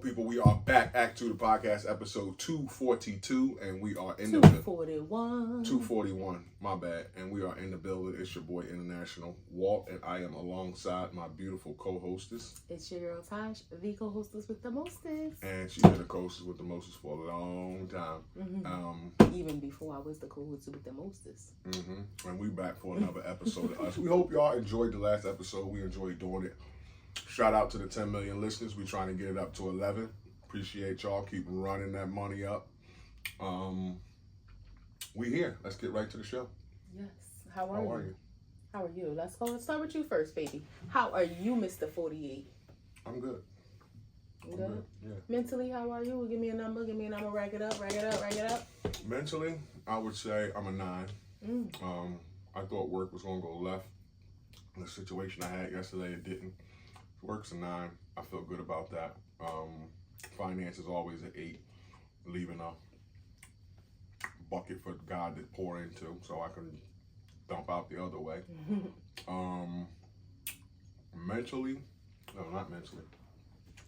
people, we are back. A2TP podcast, episode 242, and we are in 241. 241, my bad. And we are in the building. It's your boy, International Walt, and I am alongside my beautiful co-hostess. It's your girl, Tosh, the co-hostess with the mostest. And she's been the co-hostess with the mostest for a long time. Mm-hmm. Even before I was the co-hostess with the mostest. Mm-hmm. And we back for another episode of us. We hope y'all enjoyed the last episode. We enjoyed doing it. Shout out to the 10 million listeners. We're trying to get it up to 11. Appreciate y'all. Keep running that money up. We here. Let's get right to the show. Yes. How are you? How are you? Let's go. Let's start with you first, baby. How are you, Mr. 48? I'm good. You good? Yeah. Mentally, how are you? Give me a number. Rack it up. Mentally, I would say I'm a 9. I thought work was going to go left. The situation I had yesterday, it didn't. Work's a 9. I feel good about that. Finance is always an 8. Leaving a bucket for God to pour into so I can dump out the other way. Mentally, no, not mentally.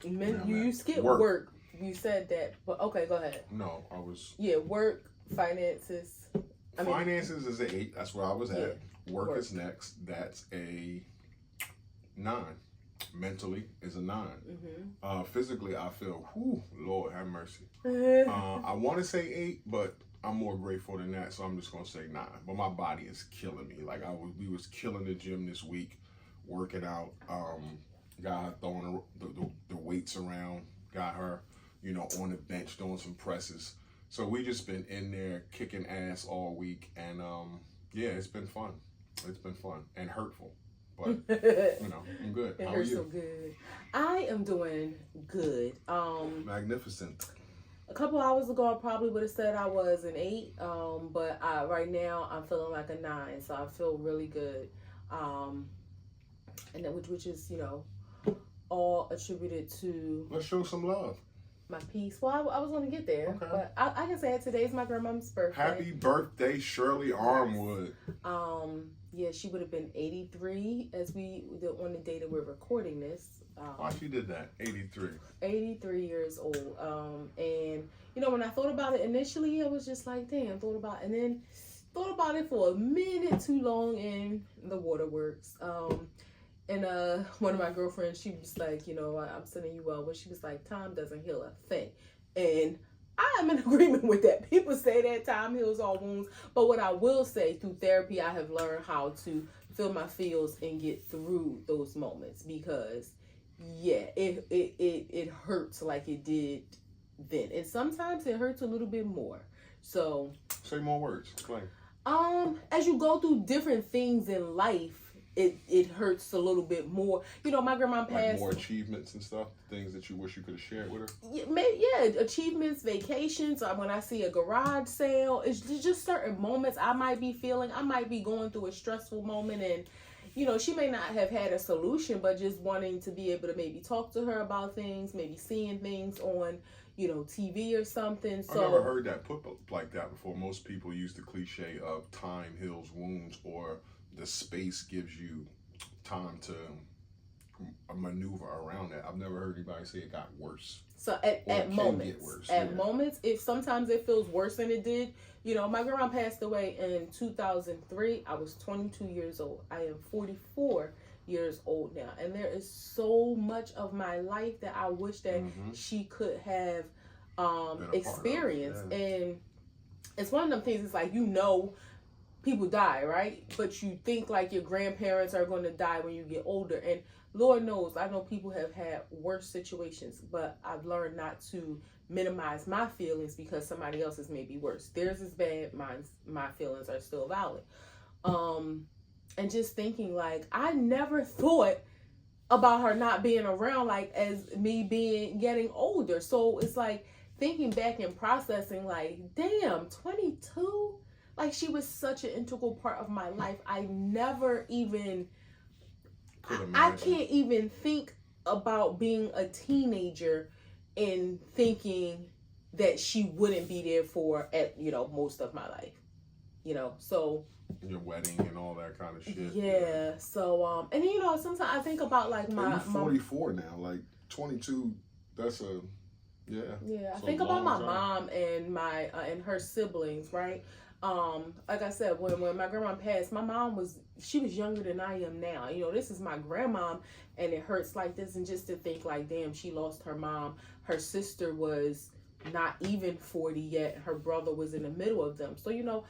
You skipped work. You said that, but okay, go ahead. No, I was. Yeah, work, finances. Finances is an 8. That's where I was at. Work is next. That's a 9. Mentally is a 9. Physically, I feel, Lord have mercy. I want to say 8, but I'm more grateful than that, so I'm just gonna say 9. But my body is killing me. Like we was killing the gym this week, working out. Got her throwing the weights around. Got her, on the bench doing some presses. So we just been in there kicking ass all week, and yeah, it's been fun. It's been fun and hurtful. But, I'm good. How are you? So good. I am doing good. Magnificent. A couple hours ago, I probably would have said I was an 8. But right now, I'm feeling like a 9. So I feel really good. And then, which is, all attributed to... Let's show some love. My peace. Well, I was going to get there. Okay. But I can say it. Today's my grandma's birthday. Happy birthday, Shirley Armwood. Yeah, she would have been 83 as on the day that we're recording this. She did that. 83. 83 years old. And when I thought about it initially, I was just like, damn, thought about it for a minute too long in the waterworks. And one of my girlfriends, she was like, I'm sending you well, but she was like, time doesn't heal a thing. And I am in agreement with that. People say that time heals all wounds. But what I will say, through therapy, I have learned how to feel my feels and get through those moments. Because, yeah, it hurts like it did then. And sometimes it hurts a little bit more. So... Say more words. Explain. As you go through different things in life, it hurts a little bit more. My grandma passed. Like more achievements and stuff, things that you wish you could have shared with her. Yeah, achievements, vacations. When I see a garage sale, it's just certain moments I might be feeling. I might be going through a stressful moment, and she may not have had a solution, but just wanting to be able to maybe talk to her about things, maybe seeing things on TV or something. So I never heard that put like that before. Most people use the cliche of time heals wounds, or the space gives you time to maneuver around that. I've never heard anybody say it got worse. So at moments, if sometimes it feels worse than it did. My grandma passed away in 2003. I was 22 years old. I am 44 years old now, and there is so much of my life that I wish that she could have experienced. Yeah. And it's one of them things. It's like people die, right? But you think like your grandparents are going to die when you get older. And Lord knows, I know people have had worse situations, but I've learned not to minimize my feelings because somebody else's may be worse. Theirs is bad, my feelings are still valid. And just thinking like, I never thought about her not being around, like as me getting older. So it's like thinking back and processing like, damn, 22? Like, she was such an integral part of my life. I never even, I can't even think about being a teenager and thinking that she wouldn't be there for, most of my life. So your wedding and all that kind of shit. Yeah. So, and sometimes I think about like you're 44 now, like 22. That's a Yeah. I think about my mom and my and her siblings, right? Like I said, when my grandma passed, my mom she was younger than I am now. You know, this is my grandmom, and it hurts like this. And just to think, like, damn, she lost her mom. Her sister was not even 40 yet. Her brother was in the middle of them. So, you know,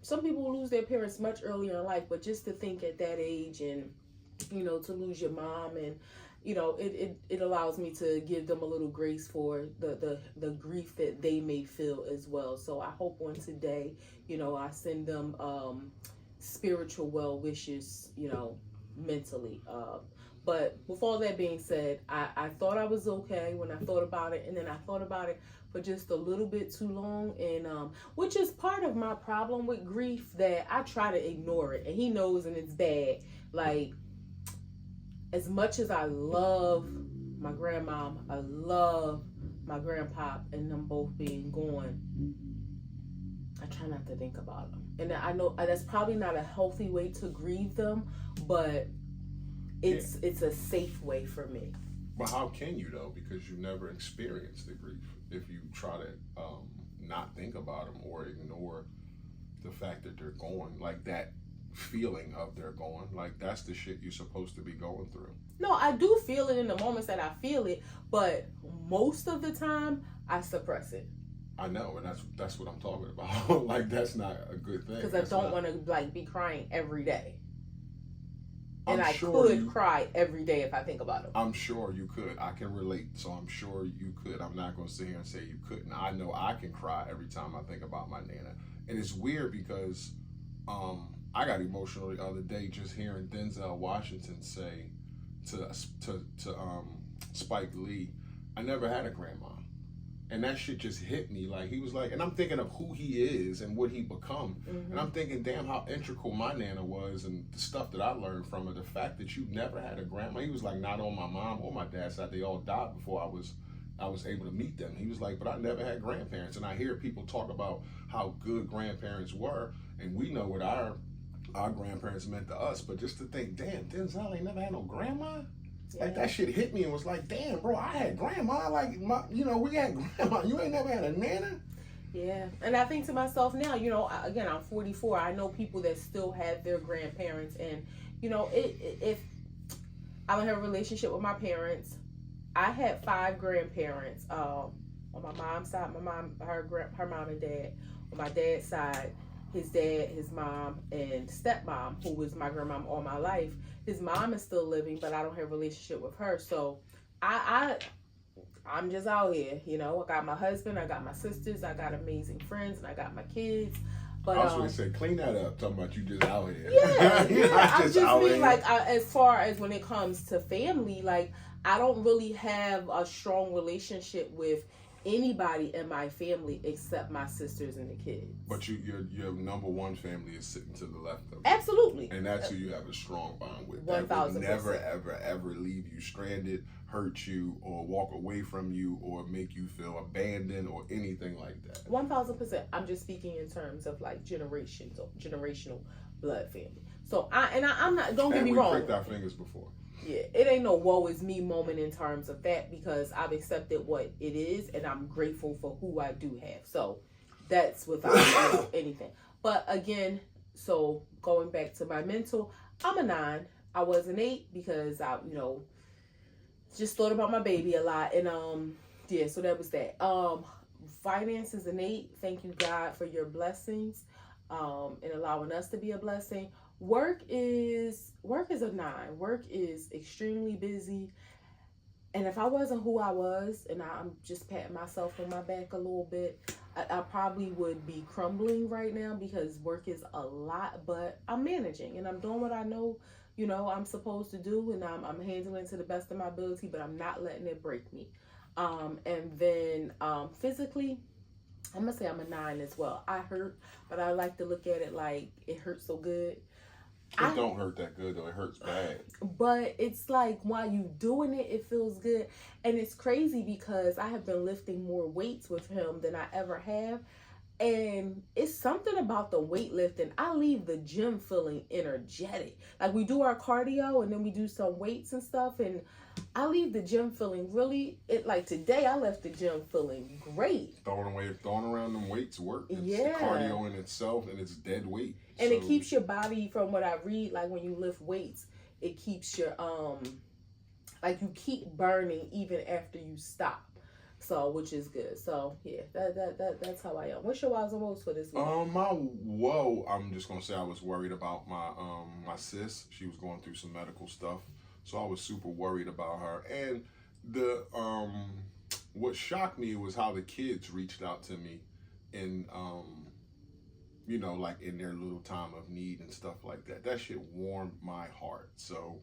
some people lose their parents much earlier in life, but just to think at that age and, you know, to lose your mom, and, you know, it allows me to give them a little grace for the grief that they may feel as well. So I hope on today, you know, I send them spiritual well wishes, you know, mentally. But with all that being said, I thought I was okay when I thought about it, and then I thought about it for just a little bit too long, and which is part of my problem with grief, that I try to ignore it, and he knows, and it's bad. Like, as much as I love my grandmom, I love my grandpop, and them both being gone, I try not to think about them. And I know that's probably not a healthy way to grieve them, but it's a safe way for me. But how can you, though? Because you never experienced the grief. If you try to not think about them or ignore the fact that they're gone, like that feeling of they're gone, like that's the shit you're supposed to be going through. No, I do feel it in the moments that I feel it, but most of the time I suppress it. I know, and that's what I'm talking about. Like, that's not a good thing. Because I don't want to like be crying every day. And I could cry every day if I think about it. I'm sure you could. I can relate, so I'm sure you could. I'm not going to sit here and say you couldn't. I know I can cry every time I think about my Nana. And it's weird because I got emotional the other day just hearing Denzel Washington say to Spike Lee, I never had a grandma. And that shit just hit me. Like, he was like, and I'm thinking of who he is and what he become. Mm-hmm. And I'm thinking, damn, how integral my Nana was and the stuff that I learned from her. The fact that you never had a grandma. He was like, not on my mom or my dad's side. They all died before I was able to meet them. He was like, but I never had grandparents. And I hear people talk about how good grandparents were. And we know what our grandparents meant to us. But just to think, damn, Denzel ain't never had no grandma? Yeah. Like, that shit hit me and was like, damn, bro, I had grandma. Like, we had grandma. You ain't never had a Nana? Yeah. And I think to myself now, you know, again, I'm 44. I know people that still have their grandparents. And, you know, if I don't have a relationship with my parents, I had 5 grandparents. On my mom's side, my mom, her mom and dad. On my dad's side, his dad, his mom, and stepmom, who was my grandmom all my life. His mom is still living, but I don't have a relationship with her. So I'm just out here, you know. I got my husband, I got my sisters, I got amazing friends, and I got my kids. But I was going to say, clean that up, talking about you just out here. Yeah. I just mean, like, as far as when it comes to family, like, I don't really have a strong relationship with anybody in my family except my sisters and the kids. But your number one family is sitting to the left of you. Absolutely. And that's who you have a strong bond with. 1,000%. That will never, ever, ever leave you stranded, hurt you, or walk away from you, or make you feel abandoned, or anything like that. 1,000%. I'm just speaking in terms of like generational blood family. So I'm not. Don't get me wrong. We pricked our fingers before. Yeah, it ain't no woe is me moment in terms of that, because I've accepted what it is and I'm grateful for who I do have. So that's without anything. But again, so going back to my mental, I'm a 9. I was an 8 because I, just thought about my baby a lot. And so that was that. Finance is an 8. Thank you, God, for your blessings and allowing us to be a blessing. Work is a 9. Work is extremely busy. And if I wasn't who I was, and I'm just patting myself on my back a little bit, I probably would be crumbling right now, because work is a lot, but I'm managing and I'm doing what I know, I'm supposed to do, and I'm handling it to the best of my ability, but I'm not letting it break me. And then physically, I'm going to say I'm a 9 as well. I hurt, but I like to look at it like it hurts so good. It don't hurt that good, though. It hurts bad. But it's like, while you doing it, it feels good. And it's crazy because I have been lifting more weights with him than I ever have. And it's something about the weightlifting. I leave the gym feeling energetic. Like we do our cardio and then we do some weights and stuff, and I leave the gym feeling really like today I left the gym feeling great. Throwing around them weights work. It's cardio in itself, and it's dead weight. And it keeps your body, from what I read, like when you lift weights, it keeps your like you keep burning even after you stop. So, which is good. So, yeah, that's how I am. What's your whys and woes for this week? My woe, I'm just gonna say I was worried about my sis. She was going through some medical stuff, so I was super worried about her. And the what shocked me was how the kids reached out to me, in you know, like in their little time of need and stuff like that. That shit warmed my heart. So,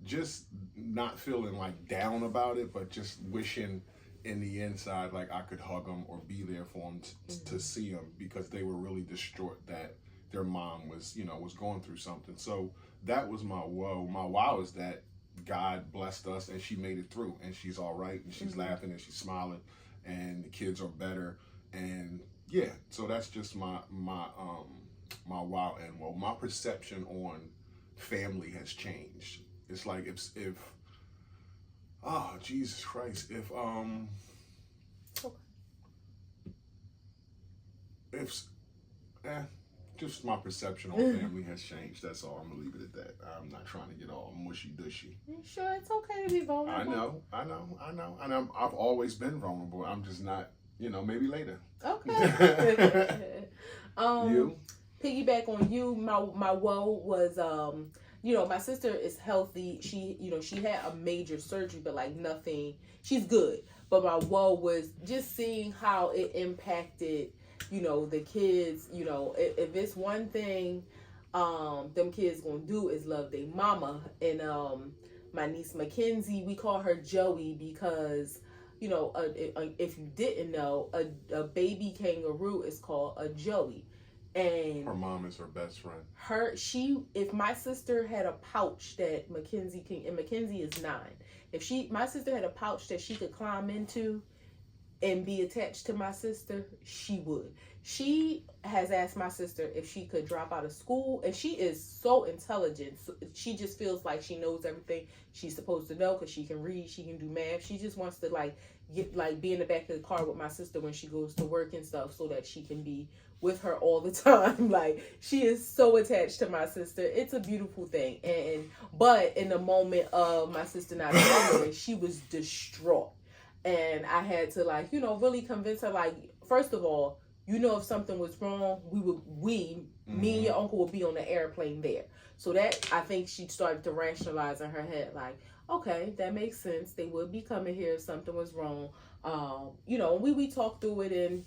just not feeling like down about it, but just wishing in the inside, like I could hug them or be there for them to see them, because they were really distraught that their mom was, you know, was going through something. So that was my woe. My wow is that God blessed us and she made it through, and she's all right, and she's laughing and she's smiling, and the kids are better. And yeah, so that's just my wow and woe. My perception on family has changed. It's like if oh, Jesus Christ. Just my perception on family has changed. That's all. I'm going to leave it at that. I'm not trying to get all mushy-dushy. You sure it's okay to be vulnerable? I know. And I've always been vulnerable. I'm just not, you know, maybe later. Okay. You? Piggyback on you, my woe was, you know, my sister is healthy. She, you know, she had a major surgery, but like nothing, she's good. But my woe was just seeing how it impacted, you know, the kids. You know, if it's one thing, them kids gonna do is love their mama. And my niece Mackenzie, we call her Joey because, you know, if you didn't know, a baby kangaroo is called a Joey. And her mom is her best friend. If my sister had a pouch that Mackenzie can, and Mackenzie is 9, if my sister had a pouch that she could climb into and be attached to my sister, she would. She has asked my sister if she could drop out of school, and she is so intelligent. She just feels like she knows everything she's supposed to know because she can read, she can do math. She just wants to be in the back of the car with my sister when she goes to work and stuff, so that she can be with her all the time. Like, she is so attached to my sister. It's a beautiful thing. But in the moment of my sister not remembering, she was distraught. And I had to, like, you know, really convince her, like, first of all, you know, if something was wrong, me and your uncle would be on the airplane there. So that, I think she started to rationalize in her head, like, okay, that makes sense. They would be coming here if something was wrong. You know, we talked through it, and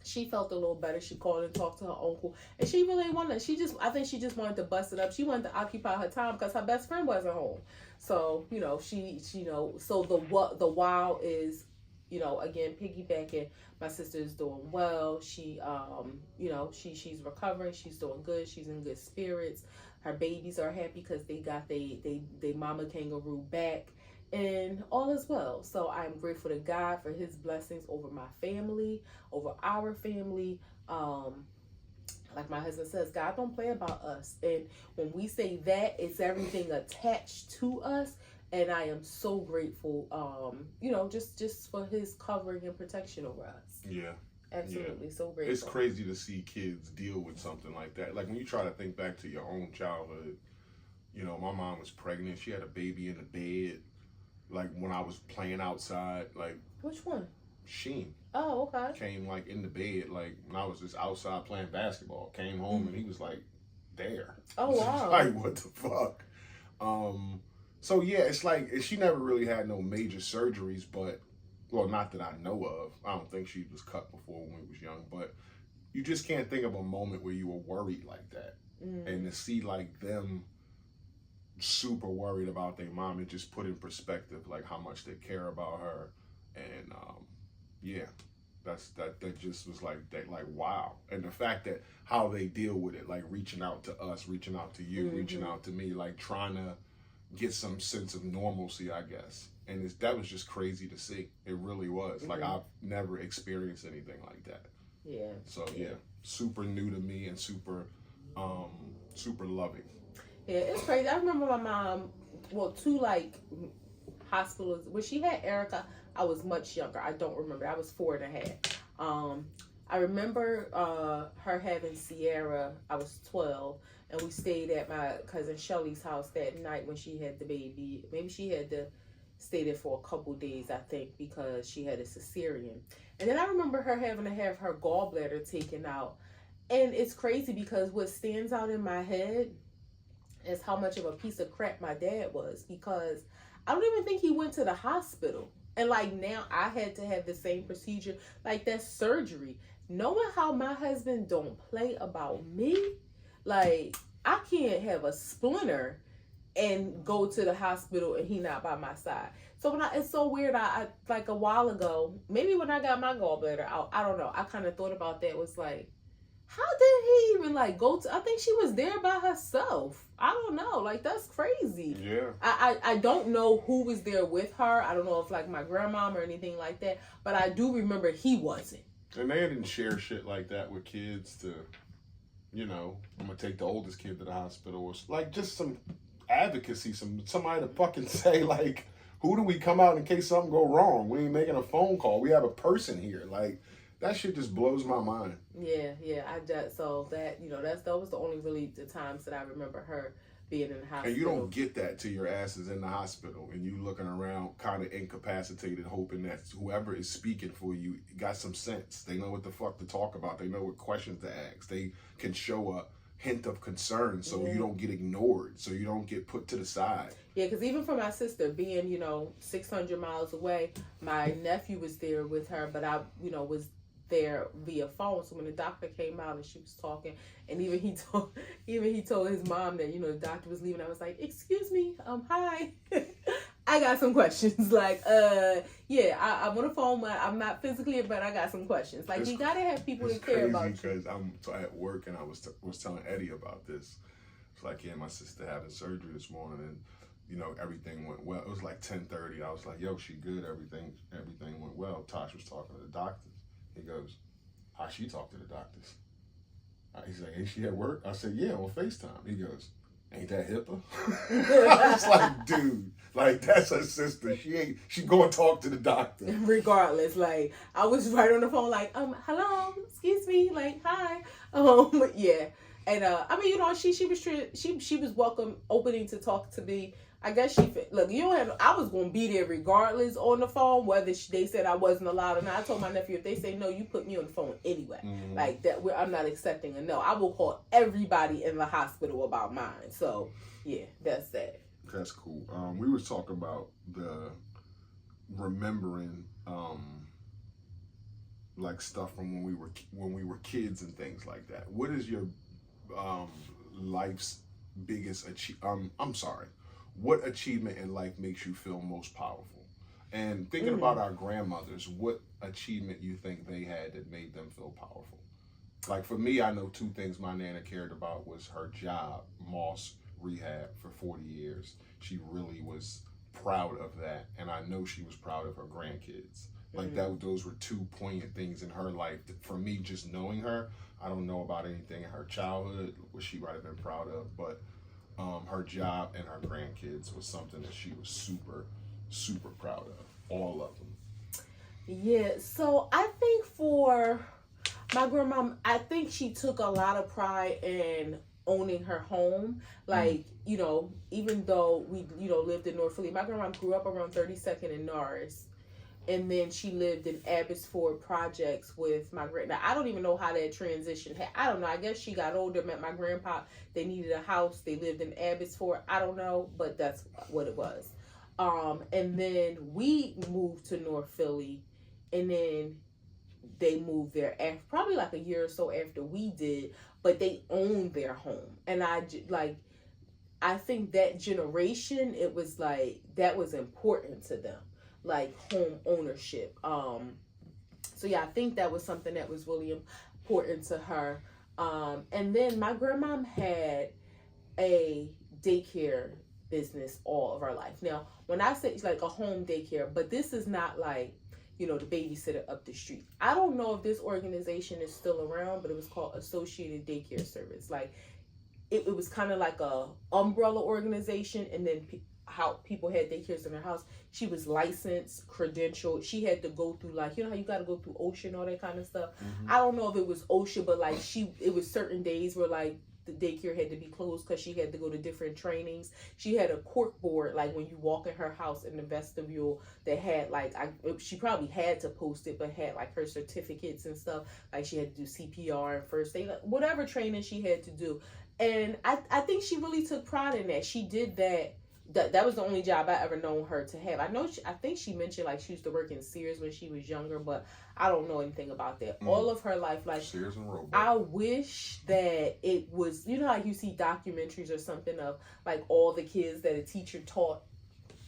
she felt a little better. She called and talked to her uncle, and she really wanted, I think she just wanted to bust it up. She wanted to occupy her time because her best friend wasn't home. So, you know, she you know, so the wow is, you know, again, piggybacking, my sister is doing well. She, you know, she's recovering. She's doing good. She's in good spirits. Her babies are happy because they got they mama kangaroo back, and all is well. So I'm grateful to God for his blessings over my family, over our family. Like my husband says, God don't play about us. And when we say that, it's everything attached to us. And I am so grateful, you know, just for his covering and protection over us. Yeah. Absolutely. Yeah. So grateful. It's crazy to see kids deal with something like that. Like, when you try to think back to your own childhood, you know, my mom was pregnant. She had a baby in the bed. Like, when I was playing outside, like... Which one? Sheen. Oh, okay. Came, like, in the bed, like, when I was just outside playing basketball. Came home, and he was, like, there. Oh, wow. Like, what the fuck? So, yeah, it's like, she never really had no major surgeries, but... Well, not that I know of. I don't think she was cut before when we was young, but you just can't think of a moment where you were worried like that. And to see, like, them super worried about their mom, it just put in perspective, like, how much they care about her. And, yeah, that just was, like, wow. And the fact that how they deal with it, like, reaching out to us, reaching out to you, reaching out to me, like, trying to get some sense of normalcy, I guess. And that was just crazy to see. It really was. Like, I've never experienced anything like that. Yeah. So yeah, super new to me and super loving. Yeah, it's crazy. I remember my mom, well, two like hospitals. When she had Erica, I was much younger. I don't remember. I was 4.5. I remember her having Sierra. I was 12, and we stayed at my cousin Shelly's house that night when she had the baby. Maybe she had to stay there for a couple days, I think, because she had a cesarean. And then I remember her having to have her gallbladder taken out. And it's crazy because what stands out in my head is how much of a piece of crap my dad was, because I don't even think he went to the hospital. And like now I had to have the same procedure. Like that's surgery. Knowing how my husband don't play about me, like I can't have a splinter and go to the hospital and he not by my side. So it's so weird. I like a while ago, maybe when I got my gallbladder out, I don't know. I kind of thought about that. Was like, how did he even like go to? I think she was there by herself. I don't know. Like that's crazy. Yeah. I don't know who was there with her. I don't know if like my grandmom or anything like that. But I do remember he wasn't. And they didn't share shit like that with kids to, I'm gonna take the oldest kid to the hospital, or like just some advocacy, somebody to fucking say like, who do we come out in case something go wrong? We ain't making a phone call. We have a person here. Like that shit just blows my mind. Yeah. So that that was the only really the times that I remember her being in the hospital. And you don't get that till your ass is in the hospital and you looking around kind of incapacitated, hoping that whoever is speaking for you got some sense. They know what the fuck to talk about. They know what questions to ask. They can show a hint of concern so you don't get ignored, so you don't get put to the side. Yeah, because even for my sister being 600 miles away, my nephew was there with her, but I was there via phone. So when the doctor came out and she was talking, and even he told his mom that the doctor was leaving, I was like, excuse me, hi. I got some questions. Like, I'm on the phone, but I'm not physically, but I got some questions. Like, you gotta have people that care about you. Because I'm at work and I was telling Eddie about this. It's like, yeah, my sister having surgery this morning, and everything went well. It was like 10:30. I was like, yo, she good? Everything went well. Tosh was talking to the doctors. He goes, how she talk to the doctors? He's like, ain't she at work? I said, yeah, on FaceTime. He goes, ain't that HIPAA? I was like, dude, like that's her sister. She go and talk to the doctor. Regardless, like I was right on the phone, like, hello, excuse me, like, hi. Yeah. And she was welcome, opening to talk to me. I guess I was gonna be there regardless on the phone, whether they said I wasn't allowed or not. I told my nephew, if they say no, you put me on the phone anyway. Mm-hmm. Like that, I'm not accepting a no. I will call everybody in the hospital about mine. So yeah, that's that. That's cool. We was talking about the remembering like stuff from when we were kids and things like that. What is your life's biggest what achievement in life makes you feel most powerful? And thinking about our grandmothers, what achievement you think they had that made them feel powerful? Like for me, I know two things my Nana cared about was her job, Moss Rehab, for 40 years. She really was proud of that, and I know she was proud of her grandkids. Like those were two poignant things in her life. For me, just knowing her, I don't know about anything in her childhood what she might have been proud of, but her job and her grandkids was something that she was super, super proud of. All of them. Yeah, so I think for my grandma, I think she took a lot of pride in owning her home. Like, even though we, lived in North Philly, my grandma grew up around 32nd and Norris. And then she lived in Abbotsford Projects with my Now, I don't even know how that transition happened. I don't know. I guess she got older, met my grandpa. They needed a house. They lived in Abbotsford. I don't know, but that's what it was. And then we moved to North Philly, and then they moved there after, probably like a year or so after we did, but they owned their home. And I think that generation, it was like, that was important to them. Like home ownership. So yeah, I think that was something that was really important to her. And then my grandmom had a daycare business all of her life. Now, when I say it's like a home daycare, but this is not like, the babysitter up the street. I don't know if this organization is still around, but it was called Associated Daycare Service. Like, it was kind of like a umbrella organization, and then how people had daycares in their house. She was licensed, credentialed. She had to go through, like, how you got to go through OSHA and all that kind of stuff. Mm-hmm. I don't know if it was OSHA, but like it was certain days where like the daycare had to be closed because she had to go to different trainings. She had a cork board, like when you walk in her house in the vestibule, that had like, she probably had to post it, but had like her certificates and stuff. Like she had to do CPR and first aid, whatever training she had to do. And I think she really took pride in that. She did that. That was the only job I ever known her to have. I think she mentioned like she used to work in Sears when she was younger, but I don't know anything about that. All of her life, like Sears and Roebuck. I wish that it was, like you see documentaries or something of like all the kids that a teacher taught.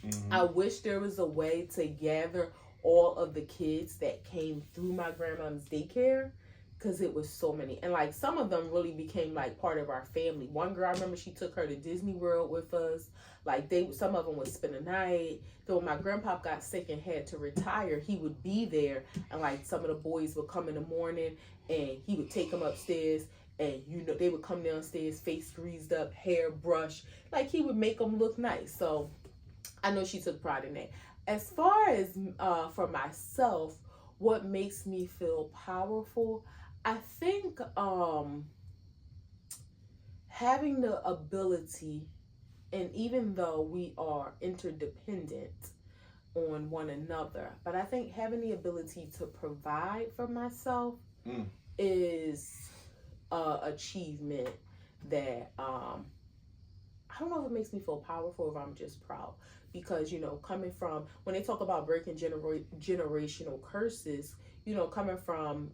Mm-hmm. I wish there was a way to gather all of the kids that came through my grandma's daycare. Because it was so many. And like some of them really became like part of our family. One girl, I remember she took her to Disney World with us. Like some of them would spend a night. Then when my grandpa got sick and had to retire, he would be there. And like some of the boys would come in the morning and he would take them upstairs. And they would come downstairs, face greased up, hair brushed. Like he would make them look nice. So I know she took pride in that. As far as for myself, what makes me feel powerful, I think having the ability, and even though we are interdependent on one another, but I think having the ability to provide for myself is an achievement that I don't know if it makes me feel powerful or if I'm just proud. Because, coming from, when they talk about breaking generational curses, coming from,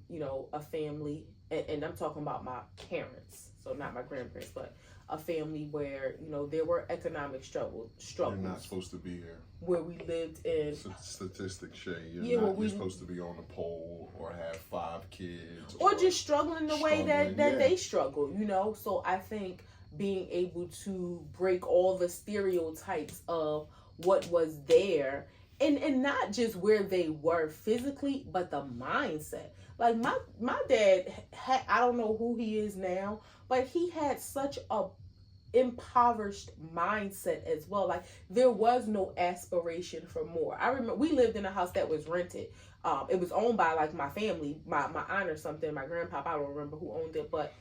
a family, and I'm talking about my parents, so not my grandparents, but a family where, there were economic struggles. You're not supposed to be here. Where we lived in. Statistics, Shay. You're supposed to be on the pole or have 5 kids. Or just struggling the way that they struggle, So I think being able to break all the stereotypes of what was there, and not just where they were physically, but the mindset. Like my dad had, I don't know who he is now, but he had such a impoverished mindset as well. Like there was no aspiration for more. I remember we lived in a house that was rented. It was owned by like my family, my aunt or something, my grandpa. I don't remember who owned it, but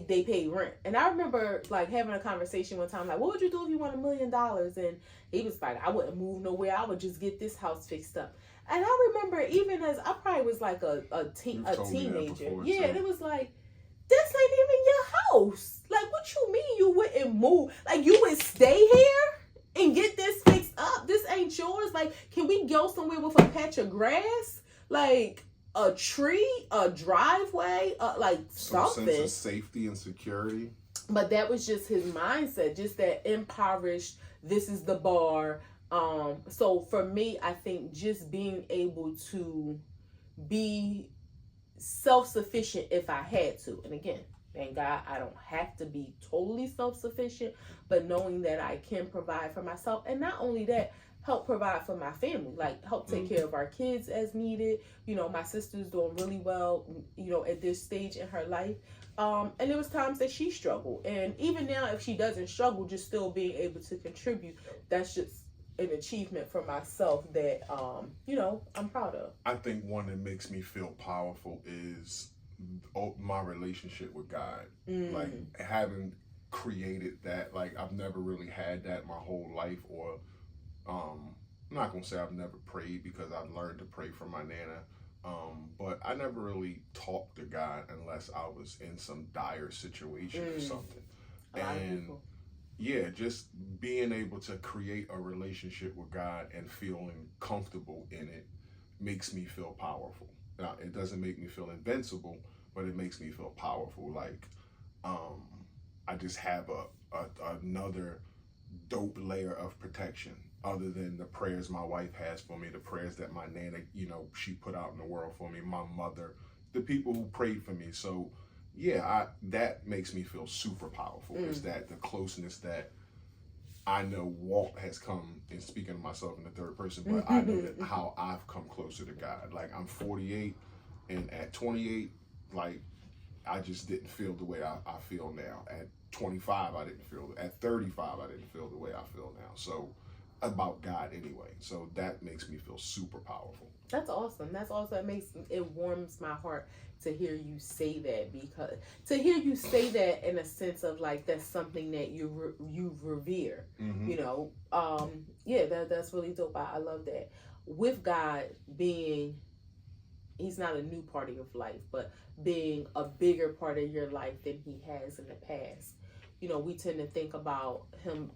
they paid rent. And I remember like having a conversation one time, like, what would you do if you won $1 million? And he was like, I wouldn't move nowhere. I would just get this house fixed up. And I remember even as I probably was like a teenager. Yeah, and it was like, this ain't even your house. Like, what you mean you wouldn't move? Like, you would stay here and get this fixed up? This ain't yours? Like, can we go somewhere with a patch of grass? Like, a tree, a driveway, like something. Some sense of safety and security. But that was just his mindset, just that impoverished, this is the bar. So for me, I think just being able to be self-sufficient if I had to. And again, thank God I don't have to be totally self-sufficient, but knowing that I can provide for myself. And not only that, help provide for my family, like help take care of our kids as needed. My sister's doing really well, at this stage in her life. And there was times that she struggled. And even now, if she doesn't struggle, just still being able to contribute, that's just an achievement for myself that, I'm proud of. I think one that makes me feel powerful is my relationship with God. Like having created that, like I've never really had that my whole life, or I'm not gonna say I've never prayed because I've learned to pray for my nana, but I never really talked to God unless I was in some dire situation or something. And yeah, just being able to create a relationship with God and feeling comfortable in it makes me feel powerful. Now, it doesn't make me feel invincible, but it makes me feel powerful. Like I just have another dope layer of protection other than the prayers my wife has for me, the prayers that my nana, she put out in the world for me, my mother, the people who prayed for me. So yeah, that makes me feel super powerful. Is that the closeness that I know Walt has come, and speaking of myself in the third person, but I know that how I've come closer to God. Like, I'm 48, and at 28, like, I just didn't feel the way I feel now. At 25, I didn't feel it. At 35, I didn't feel the way I feel now. So, about God anyway. So, that makes me feel super powerful. That's awesome. That's awesome. It warms my heart to hear you say that, because to hear you say that in a sense of like that's something that you revere. Mm-hmm. You know, that's really dope. I love that. With God being, He's not a new part of your life, but being a bigger part of your life than He has in the past. You know, we tend to think about him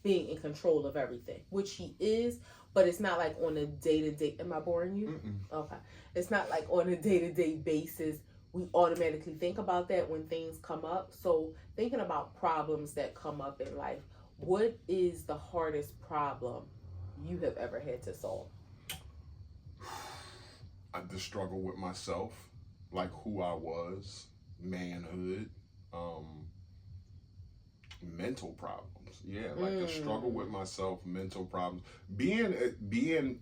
being in control of everything, which He is. But it's not like on a day-to-day... Am I boring you? Mm-mm. Okay. It's not like on a day-to-day basis we automatically think about that when things come up. So thinking about problems that come up in life, what is the hardest problem you have ever had to solve? The struggle with myself, like who I was, manhood, mental problems. Yeah, like the struggle with myself, mental problems, being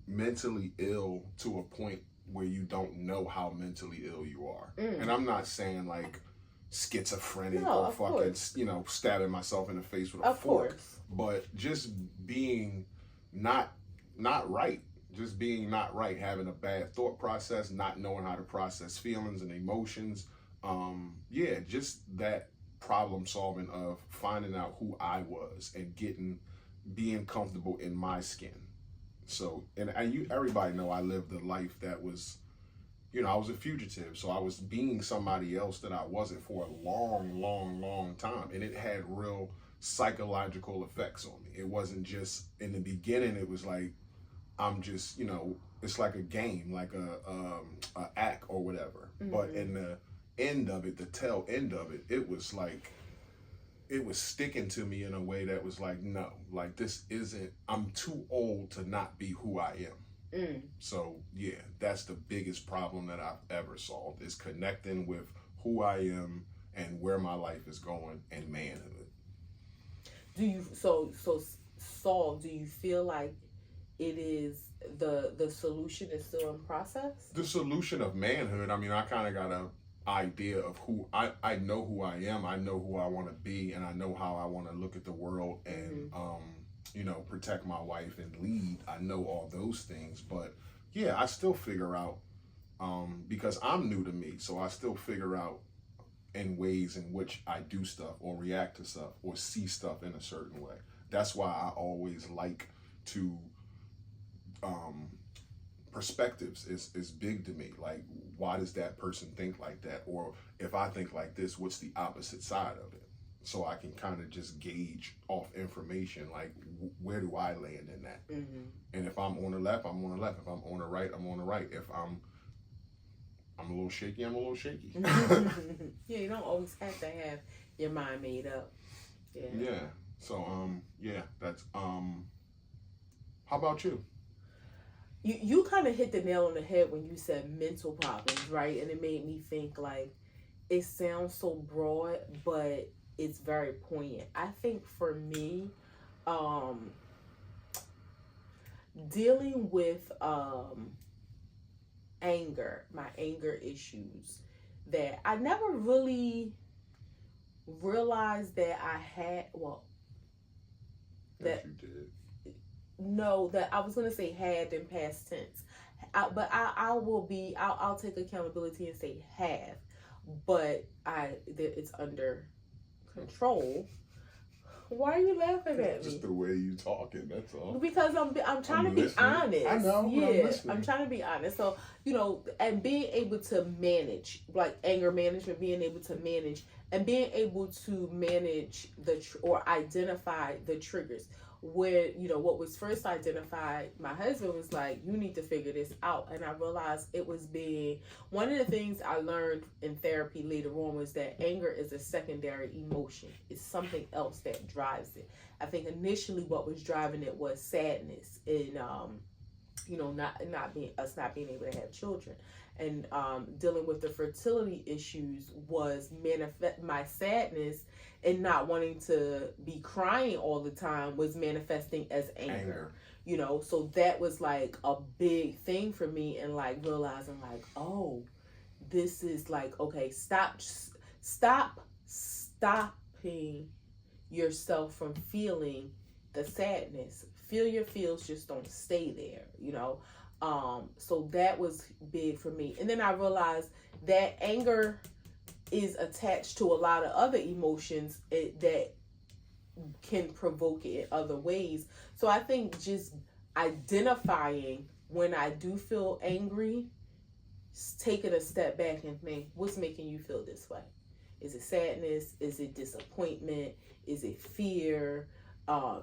mentally ill to a point where you don't know how mentally ill you are. And I'm not saying like schizophrenic or fucking, stabbing myself in the face with a fork, but just being not right. Just being not right, having a bad thought process, not knowing how to process feelings and emotions. Just that problem solving of finding out who I was and being comfortable in my skin. So, and everybody know I lived a life that was, I was a fugitive. So I was being somebody else that I wasn't for a long, long, long time. And it had real psychological effects on me. It wasn't just, in the beginning, it was like, I'm just, it's like a game, like a act or whatever. Mm-hmm. But in the end of it, the tail end of it, it was like, it was sticking to me in a way that was like, no, like I'm too old to not be who I am. So yeah, that's the biggest problem that I've ever solved, is connecting with who I am and where my life is going and manhood. Do you, Saul, do you feel like it is the solution is still in process? The solution of manhood, I mean, I kind of got a idea of who I know who I am. I know who I want to be, and I know how I want to look at the world and protect my wife and lead. I know all those things, but yeah, I still figure out because I'm new to me, so I still figure out in ways in which I do stuff or react to stuff or see stuff in a certain way. That's why I always like to perspectives is big to me. Like, why does that person think like that? Or if I think like this, what's the opposite side of it? So I can kind of just gauge off information, like where do I land in that? Mm-hmm. And if I'm on the left, I'm on the left. If I'm on the right, I'm on the right. If I'm a little shaky, I'm a little shaky. Yeah, you don't always have to have your mind made up. Yeah. Yeah. So that's how about you? You kind of hit the nail on the head when you said mental problems, right? And it made me think, like, it sounds so broad, but it's very poignant. I think for me, dealing with anger, my anger issues, that I never really realized that I had, Yes, you did. No, that I was going to say had in past tense. But I'll take accountability and say have. But it's under control. Why are you laughing at me? Just the way you talking, that's all. Because I'm trying to be honest. I know. Yeah, I'm trying to be honest. So, and being able to manage, like anger management, being able to manage and being able to manage or identify the triggers. Where, what was first identified, my husband was like, you need to figure this out. And I realized it was one of the things I learned in therapy later on was that anger is a secondary emotion. It's something else that drives it. I think initially what was driving it was sadness and, not being able to have children. and dealing with the fertility issues was my sadness and not wanting to be crying all the time was manifesting as anger. You know, so that was like a big thing for me, and like realizing like, oh, this is like, okay, stopping yourself from feeling the sadness. Feel your feels, just don't stay there, you know. So that was big for me. And then I realized that anger is attached to a lot of other emotions that can provoke it in other ways. So I think just identifying when I do feel angry, taking a step back and think, what's making you feel this way? Is it sadness? Is it disappointment? Is it fear?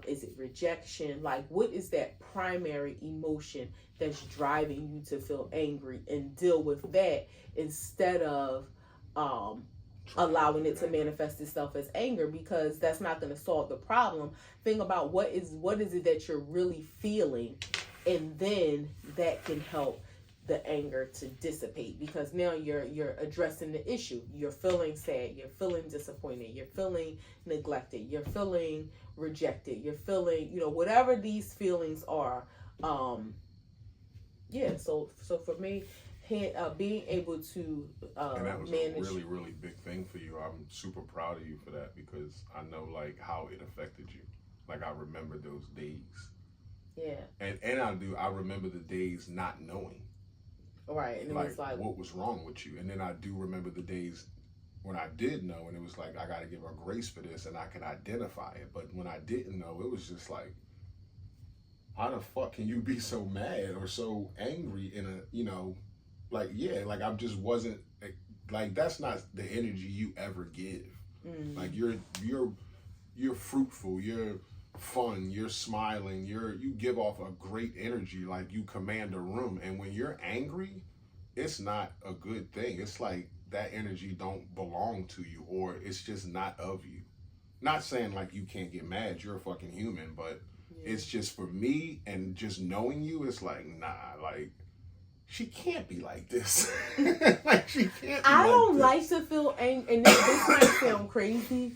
Is it rejection? Like, what is that primary emotion that's driving you to feel angry, and deal with that instead of allowing it to manifest itself as anger, because that's not going to solve the problem. Think about what is it that you're really feeling, and then that can help the anger to dissipate, because now you're addressing the issue. You're feeling sad, you're feeling disappointed, you're feeling neglected, you're feeling rejected, you're feeling, you know, whatever these feelings are. So for me, being able to and that was manage. A really, really big thing for you. I'm super proud of you for that, because I know like how it affected you. Like, I remember those days. Yeah. And I remember the days not knowing. Right. And it was like, what was wrong with you? And then I do remember the days when I did know, and it was like, I got to give her grace for this, and I could identify it. But when I didn't know, it was just like, how the fuck can you be so mad or so angry in a, you know, like, yeah, like I just wasn't, like, that's not the energy you ever give. Mm-hmm. Like, you're fruitful, you're fun, you're smiling, you give off a great energy, like you command a room. And when you're angry, it's not a good thing. It's like that energy don't belong to you, or it's just not of you. Not saying like you can't get mad, you're a fucking human, but it's just, for me, and just knowing you, it's like, nah, like, she can't be like this. Like, she can't be I don't like like to feel angry, and this might sound crazy.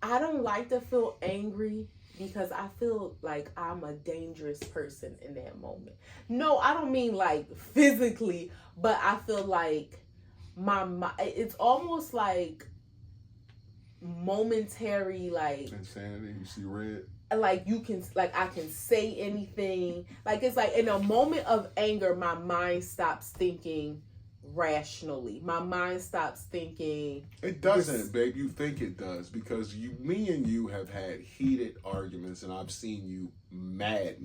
I don't like to feel angry because I feel like I'm a dangerous person in that moment. No, I don't mean like physically, but I feel like it's almost like momentary, like insanity. You see red. Like I can say anything. Like, it's like in a moment of anger, my mind stops thinking rationally. My mind stops thinking. It doesn't, babe. You think it does, because me and you have had heated arguments, and I've seen you mad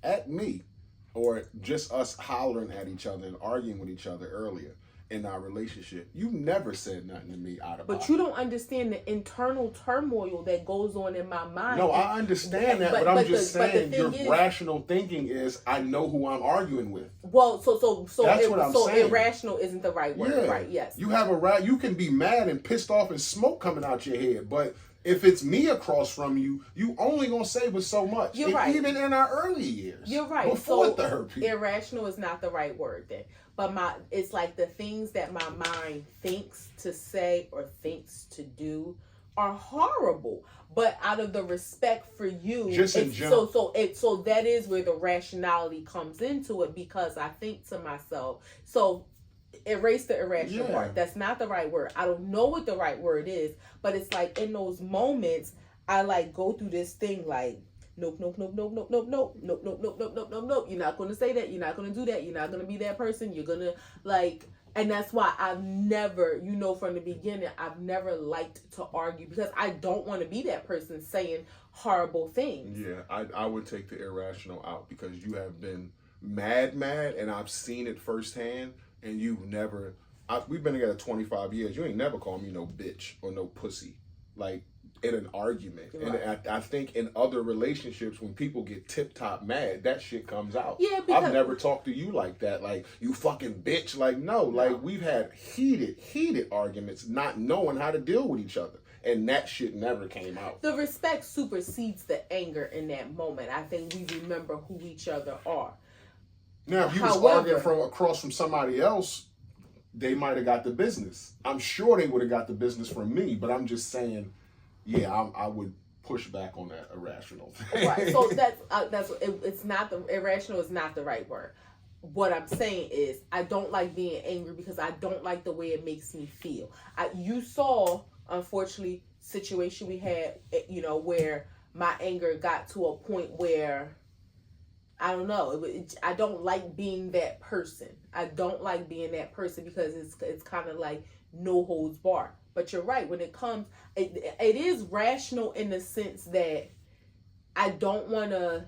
at me, or just us hollering at each other and arguing with each other earlier in our relationship. You never said nothing to me out of But you don't understand the internal turmoil that goes on in my mind. No, I understand that, but I'm just saying your rational thinking is, I know who I'm arguing with. Well, so that's what I'm saying. Irrational isn't the right word, right? Yes. You have you can be mad and pissed off and smoke coming out your head, but if it's me across from you, you only gonna say but so much. You're right. Even in our early years. You're right. Before therapy. Irrational is not the right word then. But it's like the things that my mind thinks to say or thinks to do are horrible. But out of the respect for you, just in general. So that is where the rationality comes into it, because I think to myself, so erase the irrational part. That's not the right word. I don't know what the right word is, but it's like in those moments, I like go through this thing like, nope. You're not going to say that. You're not going to do that. You're not going to be that person. You're going to like, and that's why I've never, from the beginning, I've never liked to argue, because I don't want to be that person saying horrible things. Yeah, I would take the irrational out, because you have been mad, and I've seen it firsthand, and you've never, we've been together 25 years. You ain't never called me no bitch or no pussy. Like, in an argument. Right. And I think in other relationships, when people get tip-top mad, that shit comes out. Yeah, because I've never talked to you like that. Like, you fucking bitch. Like, no. Like, we've had heated arguments, not knowing how to deal with each other. And that shit never came out. The respect supersedes the anger in that moment. I think we remember who each other are. Now, if you was arguing from across from somebody else, they might have got the business. I'm sure they would have got the business from me, but I'm just saying, yeah, I would push back on that irrational thing. Right. So it's not the irrational is not the right word. What I'm saying is I don't like being angry because I don't like the way it makes me feel. You saw, unfortunately, situation we had, where my anger got to a point where I don't know. I don't like being that person. I don't like being that person because it's kind of like no holds barred. But you're right. When it comes, it is rational in the sense that I don't want to.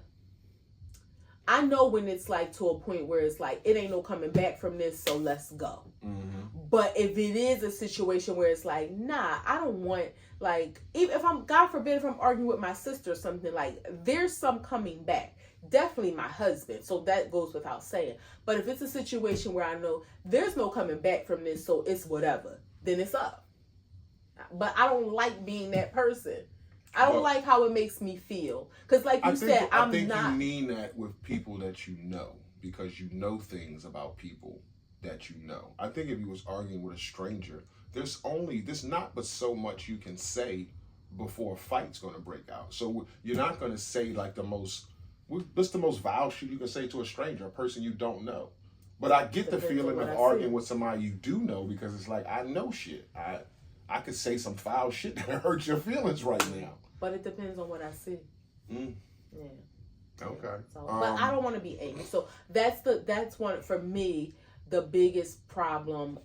I know when it's like to a point where it's like it ain't no coming back from this, so let's go. Mm-hmm. But if it is a situation where it's like, nah, I don't want, like, even if I'm, God forbid, if I'm arguing with my sister or something, like, there's some coming back. Definitely my husband, so that goes without saying. But if it's a situation where I know there's no coming back from this, so it's whatever, then it's up. But I don't like being that person. I don't like how it makes me feel. Because like you said, I think you mean that with people that you know, because you know things about people that you know. I think if you was arguing with a stranger, there's not but so much you can say before a fight's going to break out. So you're not going to say like what's the most vile shit you can say to a stranger, a person you don't know. But I get the feeling of arguing with somebody you do know, because it's like, I know shit. I could say some foul shit that hurts your feelings right now. But it depends on what I see. Mm. Yeah. Okay. So, but I don't want to be angry. So that's one for me, the biggest problem,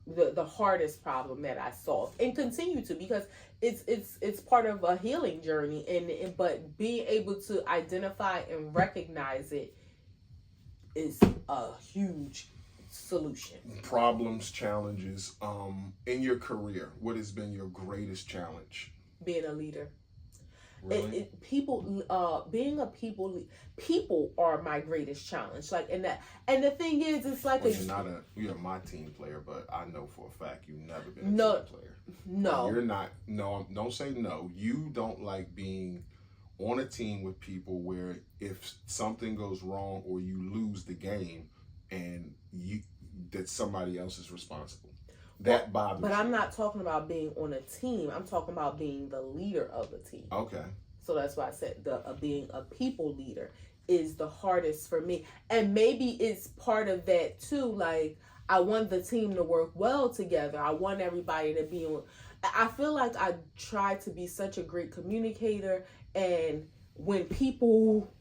the hardest problem that I solved and continue to, because it's part of a healing journey, but being able to identify and recognize it is a huge solution. Problems, challenges, in your career, what has been your greatest challenge? Being a leader. Really? Being a people are my greatest challenge. Like, and the thing is, it's like you're my team player, but I know for a fact you've never been a team player. No, you're not. No, don't say no. You don't like being on a team with people where if something goes wrong or you lose the game, and that somebody else is responsible. That bothers me. But I'm not talking about being on a team. I'm talking about being the leader of a team. Okay. So that's why I said being a people leader is the hardest for me. And maybe it's part of that too. Like, I want the team to work well together. I want everybody to be on. I feel like I try to be such a great communicator, and when people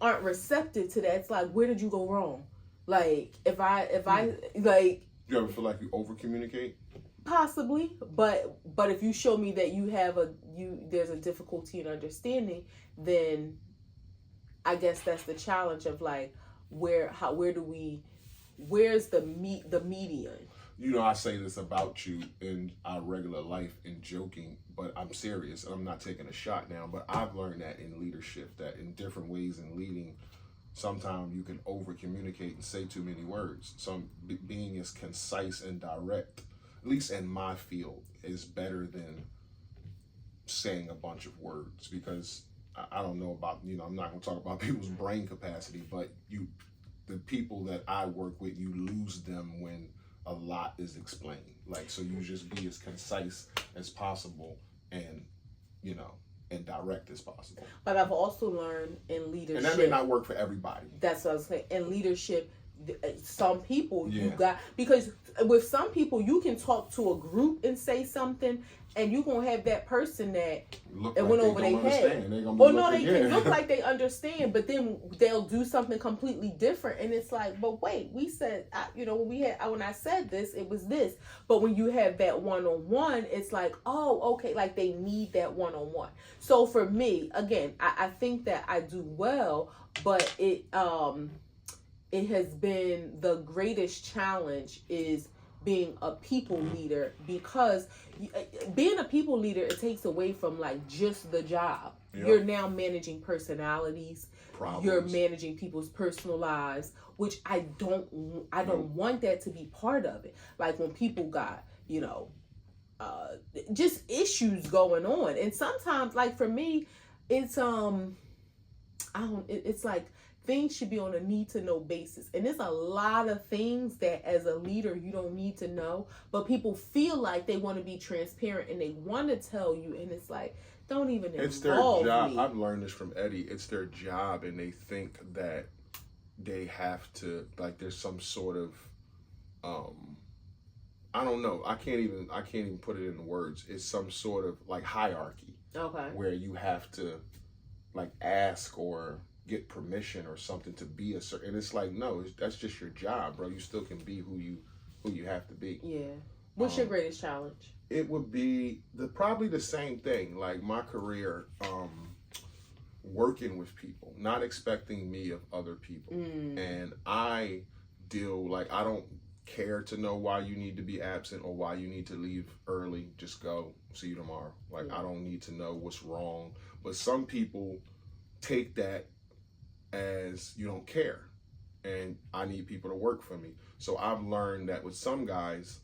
aren't receptive to that, it's like, where did you go wrong? Like, if I like. You ever feel like you over communicate? Possibly, but if you show me that there's a difficulty in understanding, then I guess that's the challenge of like, where's the median? You know, I say this about you in our regular life in joking, but I'm serious and I'm not taking a shot now. But I've learned that in leadership, that in different ways in leading, sometimes you can over communicate and say too many words. So being as concise and direct, at least in my field, is better than saying a bunch of words, because I don't know about, I'm not going to talk about people's brain capacity, but the people that I work with, you lose them when a lot is explained. Like, so you just be as concise as possible and, and direct as possible. But I've also learned in leadership, and that may not work for everybody. That's what I was saying. In leadership, some people you got, because with some people you can talk to a group and say something, and you gonna have that person that went over their head. They can look like they understand, but then they'll do something completely different, and it's like, but wait, we said, when I said this, it was this. But when you have that one-on-one, it's like, oh, okay, like they need that one-on-one. So for me, again, I think that I do well, but it has been the greatest challenge is being a people leader, because being a people leader, it takes away from like just the job. Yep. You're now managing personalities. Problems. You're managing people's personal lives, which I don't want that to be part of it. Like when people got, just issues going on. And sometimes, like for me, it's it's like things should be on a need to know basis. And there's a lot of things that as a leader you don't need to know, but people feel like they want to be transparent and they want to tell you, and it's like, don't even involve It's their job. me. I've learned this from Eddie. It's their job, and they think that they have to, like, there's some sort of I don't know. I can't even put it in words. It's some sort of like hierarchy. Okay. Where you have to like ask or get permission or something to be a certain. And it's like, no, that's just your job, bro. You still can be who you have to be. Yeah. What's your greatest challenge? It would be probably the same thing. Like my career, working with people, not expecting me of other people, and I don't care to know why you need to be absent or why you need to leave early. Just go. See you tomorrow. Like, I don't need to know what's wrong. But some people take that as you don't care, and I need people to work for me. So I've learned that with some guys,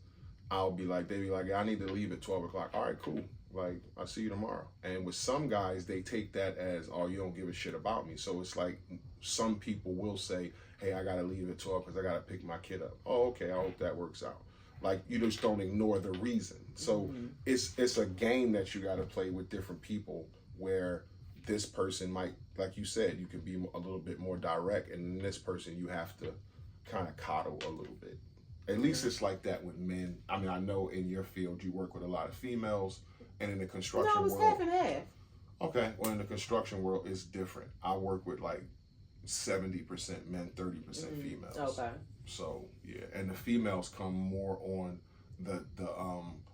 they be like, I need to leave at 12 o'clock. All right, cool. Like, I'll see you tomorrow. And with some guys, they take that as, oh, you don't give a shit about me. So it's like some people will say, hey, I got to leave at 12 because I got to pick my kid up. Oh, okay, I hope that works out. Like, you just don't ignore the reason. So it's a game that you got to play with different people where this person might, like you said, you can be a little bit more direct, and this person you have to kind of coddle a little bit. At least it's like that with men. I mean, I know in your field you work with a lot of females, and in the construction world. No, it's half and half. Okay, well, in the construction world, it's different. I work with like 70% men, 30% females. Okay. So yeah, and the females come more on the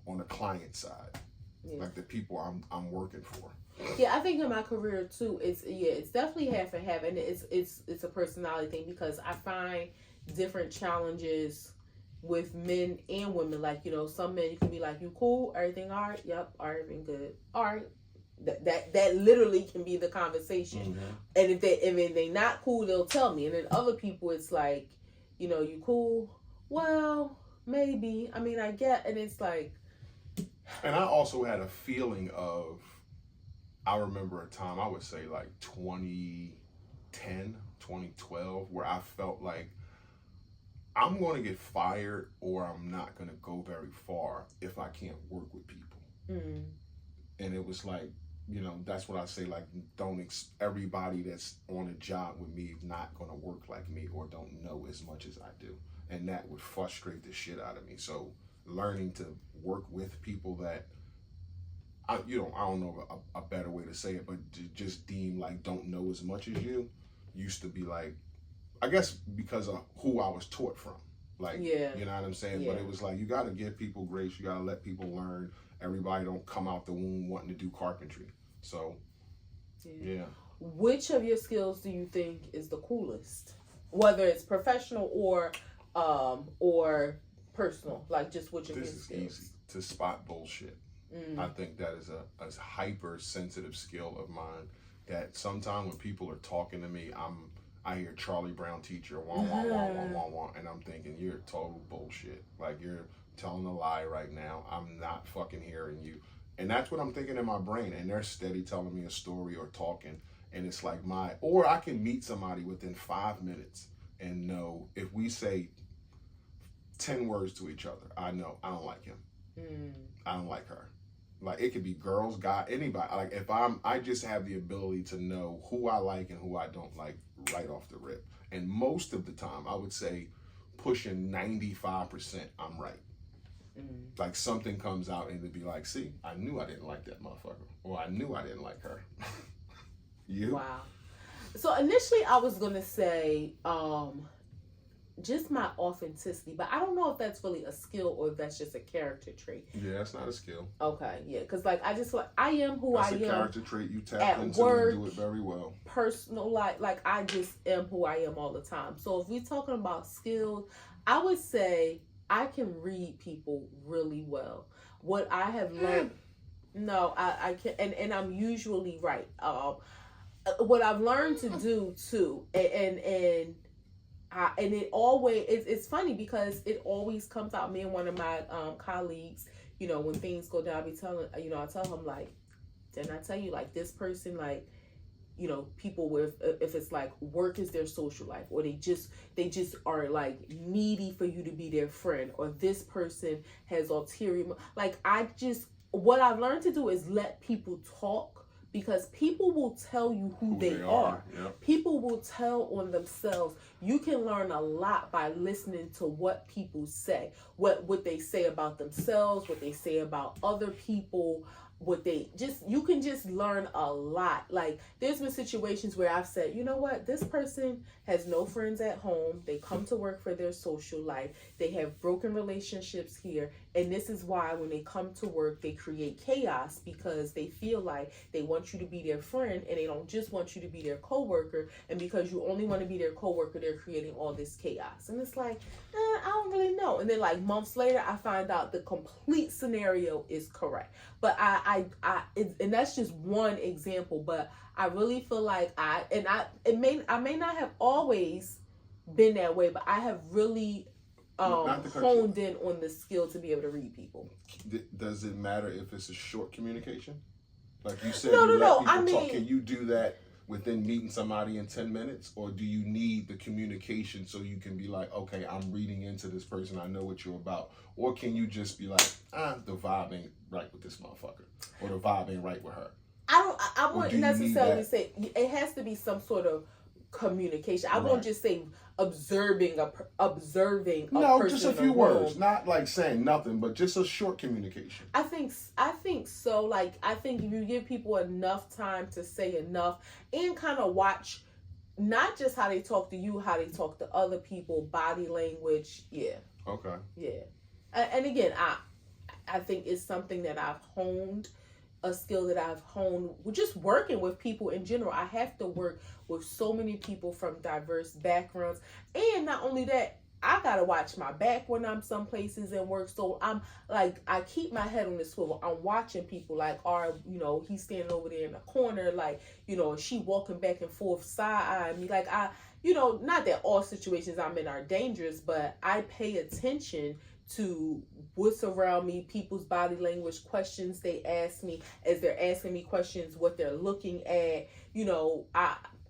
on the client side, like the people I'm working for. Yeah, I think in my career too, it's definitely half and half, and it's a personality thing because I find different challenges with men and women. Like, you know, some men you can be like, you cool, everything all right, yep, everything good, all right. That literally can be the conversation. And if they not cool, they'll tell me. And then other people, it's like, you know, you cool? Well, maybe. I mean, I get, and it's like. And I also had a feeling of, I remember a time, I would say like 2010, 2012, where I felt like I'm going to get fired or I'm not going to go very far if I can't work with people. And it was like, you know, that's what I say, like, everybody that's on a job with me is not going to work like me or don't know as much as I do. And that would frustrate the shit out of me. So learning to work with people that, I don't know a better way to say it, but just deem like don't know as much as you, used to be like, I guess because of who I was taught from. Like, you know what I'm saying? But it was like, you got to give people grace. You got to let people learn. Everybody don't come out the womb wanting to do carpentry. So, yeah. Which of your skills do you think is the coolest? Whether it's professional or personal, like just which of your skills? This is easy to spot bullshit. I think that is a hyper sensitive skill of mine that sometimes when people are talking to me, I hear Charlie Brown teacher, wah, wah, wah, wah, wah, wah, and I'm thinking, you're total bullshit. Like, you're telling a lie right now. I'm not fucking hearing you. And that's what I'm thinking in my brain. And they're steady telling me a story or talking. And it's like or I can meet somebody within 5 minutes and know if we say 10 words to each other, I know I don't like him. I don't like her. Like, it could be girls, guy, anybody. Like, if I just have the ability to know who I like and who I don't like right off the rip. And most of the time, I would say pushing 95%, I'm right. Like, something comes out and it'd be like, see, I knew I didn't like that motherfucker. Or I knew I didn't like her. You? Wow. So initially I was going to say, just my authenticity, but I don't know if that's really a skill or if that's just a character trait. Yeah, it's not a skill. Okay, yeah, because like I just I am who that's I am. That's a character trait you tap into and do it very well. Personal life, like I just am who I am all the time. So if we're talking about skills, I would say I can read people really well. What I have learned, no, I can, and I'm usually right. What I've learned to do too, and it always, it's funny because it always comes out. Me and one of my colleagues, you know, when things go down, I tell him like, didn't I tell you, like, this person, like, people with, if it's like work is their social life, or they just are like needy for you to be their friend, or this person has ulterior, like what I've learned to do is let people talk, because people will tell you who they are. Yep. People will tell on themselves. You can learn a lot by listening to what people say, what they say about themselves, what they say about other people, you can just learn a lot. Like, there's been situations where I've said, you know what, this person has no friends at home. They come to work for their social life. They have broken relationships here. And this is why when they come to work, they create chaos, because they feel like they want you to be their friend, and they don't just want you to be their coworker. And because you only want to be their coworker, they're creating all this chaos. And it's like, I don't really know. And then like months later, I find out the complete scenario is correct. But and that's just one example. But I really feel like I may not have always been that way, but I have really honed in on the skill to be able to read people. Does it matter if it's a short communication? Like you said, no. I mean, talk. Can you do that within meeting somebody in 10 minutes? Or do you need the communication so you can be like, okay, I'm reading into this person, I know what you're about? Or can you just be like, the vibe ain't right with this motherfucker, or the vibe ain't right with her? I wouldn't necessarily say it has to be some sort of communication. I won't just say observing a person. No, just a few words, not like saying nothing, but just a short communication. I think so. Like, I think if you give people enough time to say enough, and kind of watch not just how they talk to you, how they talk to other people, body language. Yeah. Okay. Yeah. And again, I think it's something that I've honed, a skill that I've honed just working with people in general. I have to work with so many people from diverse backgrounds. And not only that, I gotta watch my back when I'm some places and work. So I'm like, I keep my head on the swivel. I'm watching people like, he's standing over there in the corner, like, she walking back and forth, side-eyeing me. Like, not that all situations I'm in are dangerous, but I pay attention to what's around me, people's body language, questions they ask me as they're asking me questions, what they're looking at.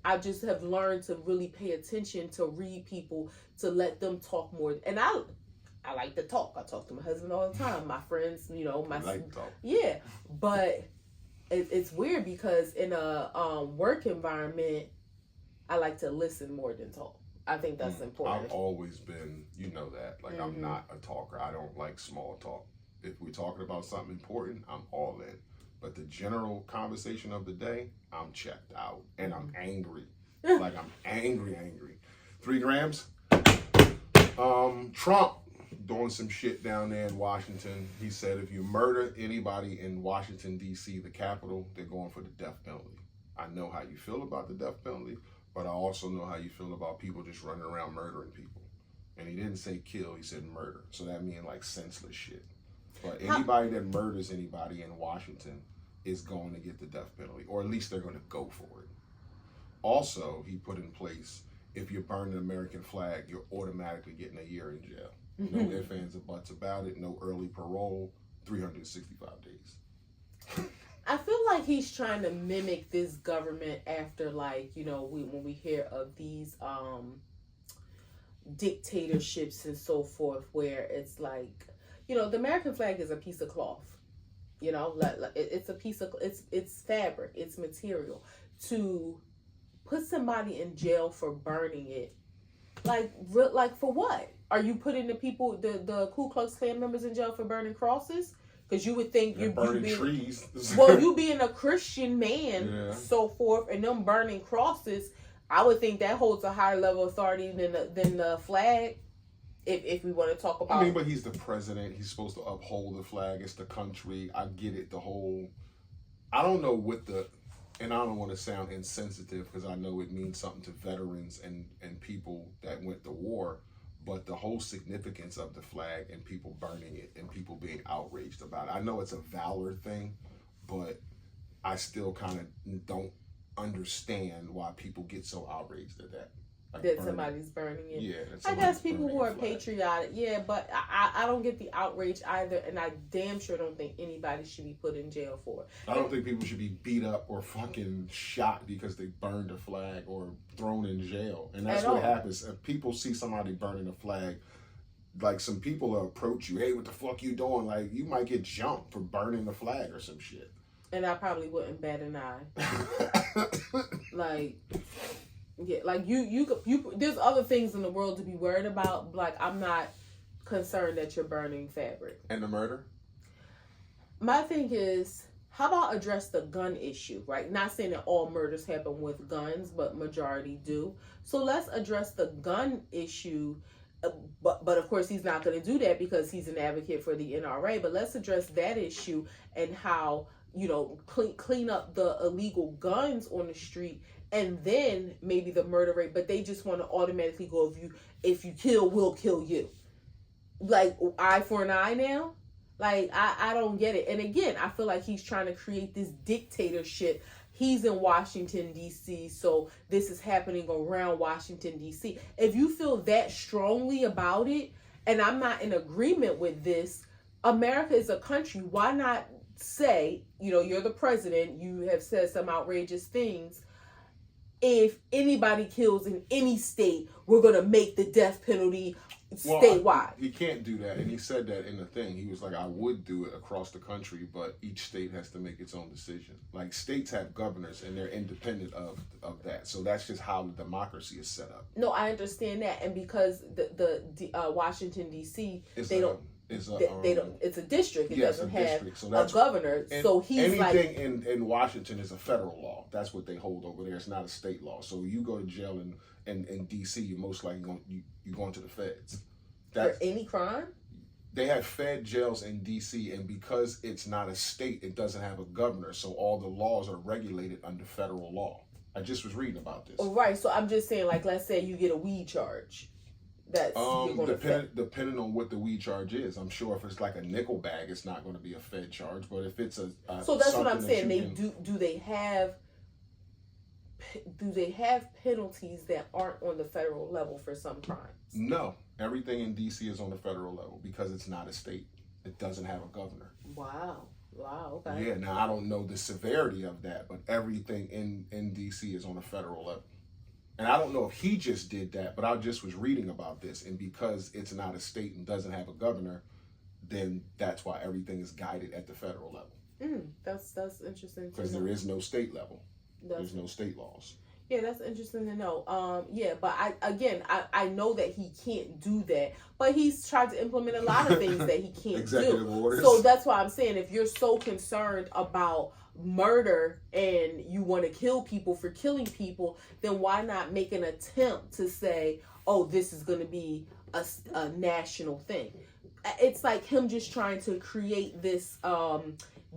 I just have learned to really pay attention, to read people, to let them talk more. And I like to talk. I talk to my husband all the time, my friends, I like to talk. Yeah, but it's weird because in a work environment, I like to listen more than talk. I think that's important. I've always been, that. Like, I'm not a talker. I don't like small talk. If we're talking about something important, I'm all in. But the general conversation of the day, I'm checked out. And I'm angry. Like, I'm angry. 3 grams. Trump doing some shit down there in Washington. He said if you murder anybody in Washington, D.C., the capital, they're going for the death penalty. I know how you feel about the death penalty, but I also know how you feel about people just running around murdering people. And he didn't say kill, he said murder. So that means like senseless shit. But anybody that murders anybody in Washington is going to get the death penalty, or at least they're going to go for it. Also, he put in place, if you burn an American flag, you're automatically getting a year in jail. No ifs, ands, or buts about it. No early parole. 365 days. I feel like he's trying to mimic this government after, like, when we hear of these dictatorships and so forth, where it's like, the American flag is a piece of cloth. It's a piece of, it's fabric, it's material. To put somebody in jail for burning it, like for what? Are you putting the people, the Ku Klux Klan members in jail for burning crosses? Because you would think you being trees. Well, you being a Christian man, so forth, and them burning crosses, I would think that holds a higher level of authority than the flag. If we want to talk about, but he's the president. He's supposed to uphold the flag. It's the country. I get it. I don't know and I don't want to sound insensitive because I know it means something to veterans and people that went to war. But the whole significance of the flag and people burning it and people being outraged about it. I know it's a valor thing, but I still kind of don't understand why people get so outraged at that. Like that somebody's burning it. Yeah. I guess people who are patriotic, but I don't get the outrage either, and I damn sure don't think anybody should be put in jail for it. I don't think people should be beat up or fucking shot because they burned a flag or thrown in jail. And that's what happens. If people see somebody burning a flag, like some people will approach you, hey, what the fuck you doing? Like, you might get jumped for burning the flag or some shit. And I probably wouldn't bat an eye. Like, yeah, like you there's other things in the world to be worried about. Like, I'm not concerned that you're burning fabric. And the murder? My thing is, how about address the gun issue, right? Not saying that all murders happen with guns, but majority do. So let's address the gun issue. But of course he's not going to do that because he's an advocate for the NRA. But let's address that issue and how, clean up the illegal guns on the street, and then maybe the murder rate. But they just want to automatically go, if you kill, we'll kill you. Like, eye for an eye now? Like, I don't get it. And again, I feel like he's trying to create this dictatorship. He's in Washington, D.C., so this is happening around Washington, D.C. If you feel that strongly about it, and I'm not in agreement with this, America is a country. Why not say, you're the president, you have said some outrageous things. If anybody kills in any state, we're going to make the death penalty statewide. He can't do that, and he said that in the thing. He was like, I would do it across the country, but each state has to make its own decision. Like, states have governors, and they're independent of that. So that's just how the democracy is set up. No, I understand that, and because the Washington D.C. It's a district. It doesn't have a governor. So he's anything in Washington is a federal law. That's what they hold over there. It's not a state law. So you go to jail in D.C., you're most likely going to the feds. For any crime? They have fed jails in D.C., and because it's not a state, it doesn't have a governor. So all the laws are regulated under federal law. I just was reading about this. Oh, right. So I'm just saying, like, let's say you get a weed charge. That's depending on what the weed charge is. I'm sure if it's like a nickel bag, it's not going to be a fed charge. But if it's so that's what I'm saying. Do they have penalties that aren't on the federal level for some crimes? No, everything in DC is on the federal level because it's not a state. It doesn't have a governor. Wow. Okay. Yeah. Now I don't know the severity of that, but everything in DC is on a federal level. And I don't know if he just did that, but I just was reading about this. And because it's not a state and doesn't have a governor, then that's why everything is guided at the federal level. That's interesting. Because there is no state level. There's no state laws. Yeah, that's interesting to know. But I know that he can't do that. But he's tried to implement a lot of things that he can't Executive do. orders. So that's why I'm saying, if you're so concerned about murder and you want to kill people for killing people, then why not make an attempt to say, oh, this is going to be a national thing? It's like him just trying to create this